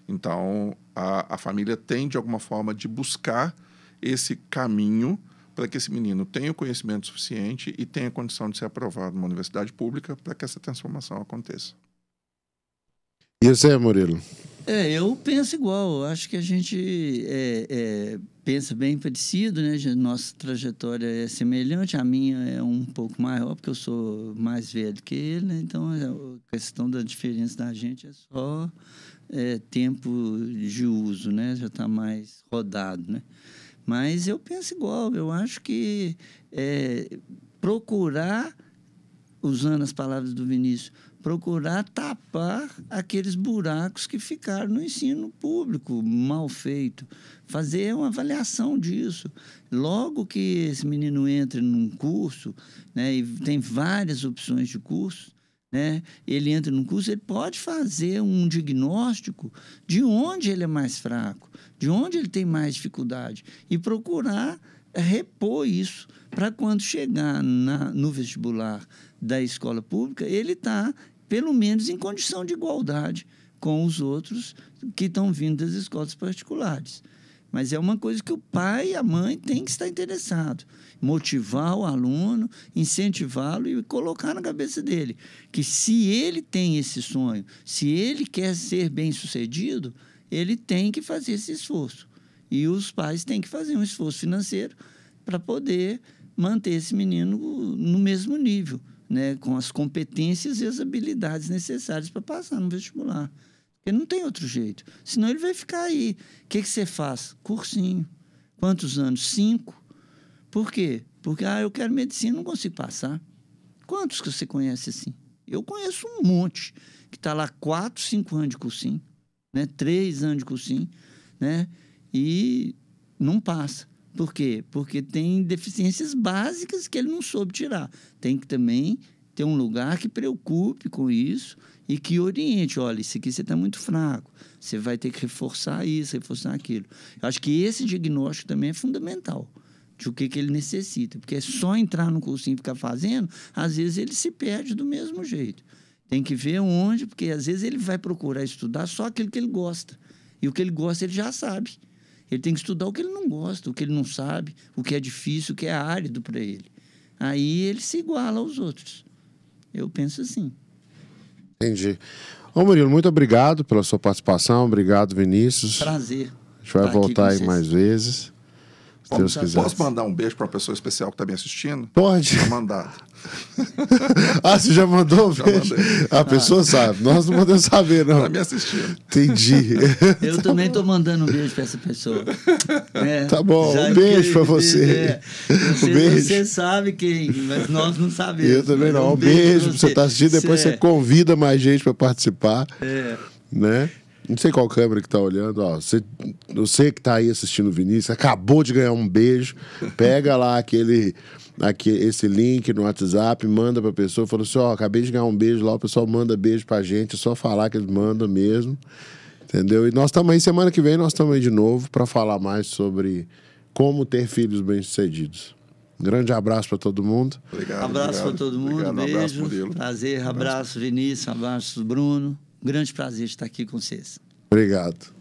C: Então, a família tem, de alguma forma, de buscar esse caminho para que esse menino tenha o conhecimento suficiente e tenha condição de ser aprovado numa universidade pública para que essa transformação aconteça.
A: E você, Murilo?
B: Eu penso igual. Acho que a gente pensa bem parecido, né? Nossa trajetória é semelhante. A minha é um pouco maior, porque eu sou mais velho que ele, né? Então, a questão da diferença da gente é só tempo de uso, né? Já está mais rodado, né? Mas eu penso igual. Eu acho que procurar, usando as palavras do Vinícius, procurar tapar aqueles buracos que ficaram no ensino público, mal feito. Fazer uma avaliação disso. Logo que esse menino entra num curso, né, e tem várias opções de curso, né, ele entra num curso, ele pode fazer um diagnóstico de onde ele é mais fraco, de onde ele tem mais dificuldade, e procurar repor isso para quando chegar no vestibular da escola pública, ele está pelo menos em condição de igualdade com os outros que estão vindo das escolas particulares. Mas é uma coisa que o pai e a mãe têm que estar interessados. Motivar o aluno, incentivá-lo e colocar na cabeça dele que se ele tem esse sonho, se ele quer ser bem-sucedido, ele tem que fazer esse esforço. E os pais têm que fazer um esforço financeiro para poder manter esse menino no mesmo nível, né, com as competências e as habilidades necessárias para passar no vestibular. Porque não tem outro jeito. Senão ele vai ficar aí. O que você faz? Cursinho. Quantos anos? 5. Por quê? Porque eu quero medicina, não consigo passar. Quantos que você conhece assim? Eu conheço um monte que está lá 4, 5 anos de cursinho, né? 3 anos de cursinho, né? E não passa. Por quê? Porque tem deficiências básicas que ele não soube tirar. Tem que também ter um lugar que preocupe com isso e que oriente. Olha, isso aqui você está muito fraco. Você vai ter que reforçar isso, reforçar aquilo. Eu acho que esse diagnóstico também é fundamental de o que ele necessita. Porque é só entrar no cursinho e ficar fazendo, às vezes ele se perde do mesmo jeito. Tem que ver onde, porque às vezes ele vai procurar estudar só aquilo que ele gosta. E o que ele gosta ele já sabe. Ele tem que estudar o que ele não gosta, o que ele não sabe, o que é difícil, o que é árido para ele. Aí ele se iguala aos outros. Eu penso assim.
A: Entendi. Ô, Murilo, muito obrigado pela sua participação. Obrigado, Vinícius.
B: Prazer.
A: A gente vai voltar aí mais vezes. Se Deus quiser.
C: Posso mandar um beijo para uma pessoa especial que está me assistindo?
A: Pode.
C: Está mandado.
A: Você já mandou? Já mandei. A pessoa sabe. Nós não podemos saber, não.
C: Está me assistindo.
A: Entendi.
B: Eu também estou mandando um beijo para essa pessoa.
A: Tá bom. Um beijo para você.
B: Um beijo. Você sabe quem, mas nós não sabemos.
A: Eu também não. Um beijo para você estar assistindo. Depois você convida mais gente para participar. Né? Não sei qual câmera que tá olhando, ó. Você que tá aí assistindo o Vinícius, acabou de ganhar um beijo. Pega lá esse link no WhatsApp, manda pra pessoa, fala assim, ó, acabei de ganhar um beijo lá, o pessoal manda beijo pra gente, é só falar que eles mandam mesmo. Entendeu? E nós estamos aí, semana que vem, nós estamos aí de novo pra falar mais sobre como ter filhos bem-sucedidos. Um grande abraço pra todo mundo.
C: Obrigado.
B: Abraço pra todo mundo,
C: obrigado,
B: beijo.
C: abraço, Murilo.
B: Prazer, abraço, Vinícius, abraço, Bruno. Grande prazer de estar aqui com vocês.
A: Obrigado.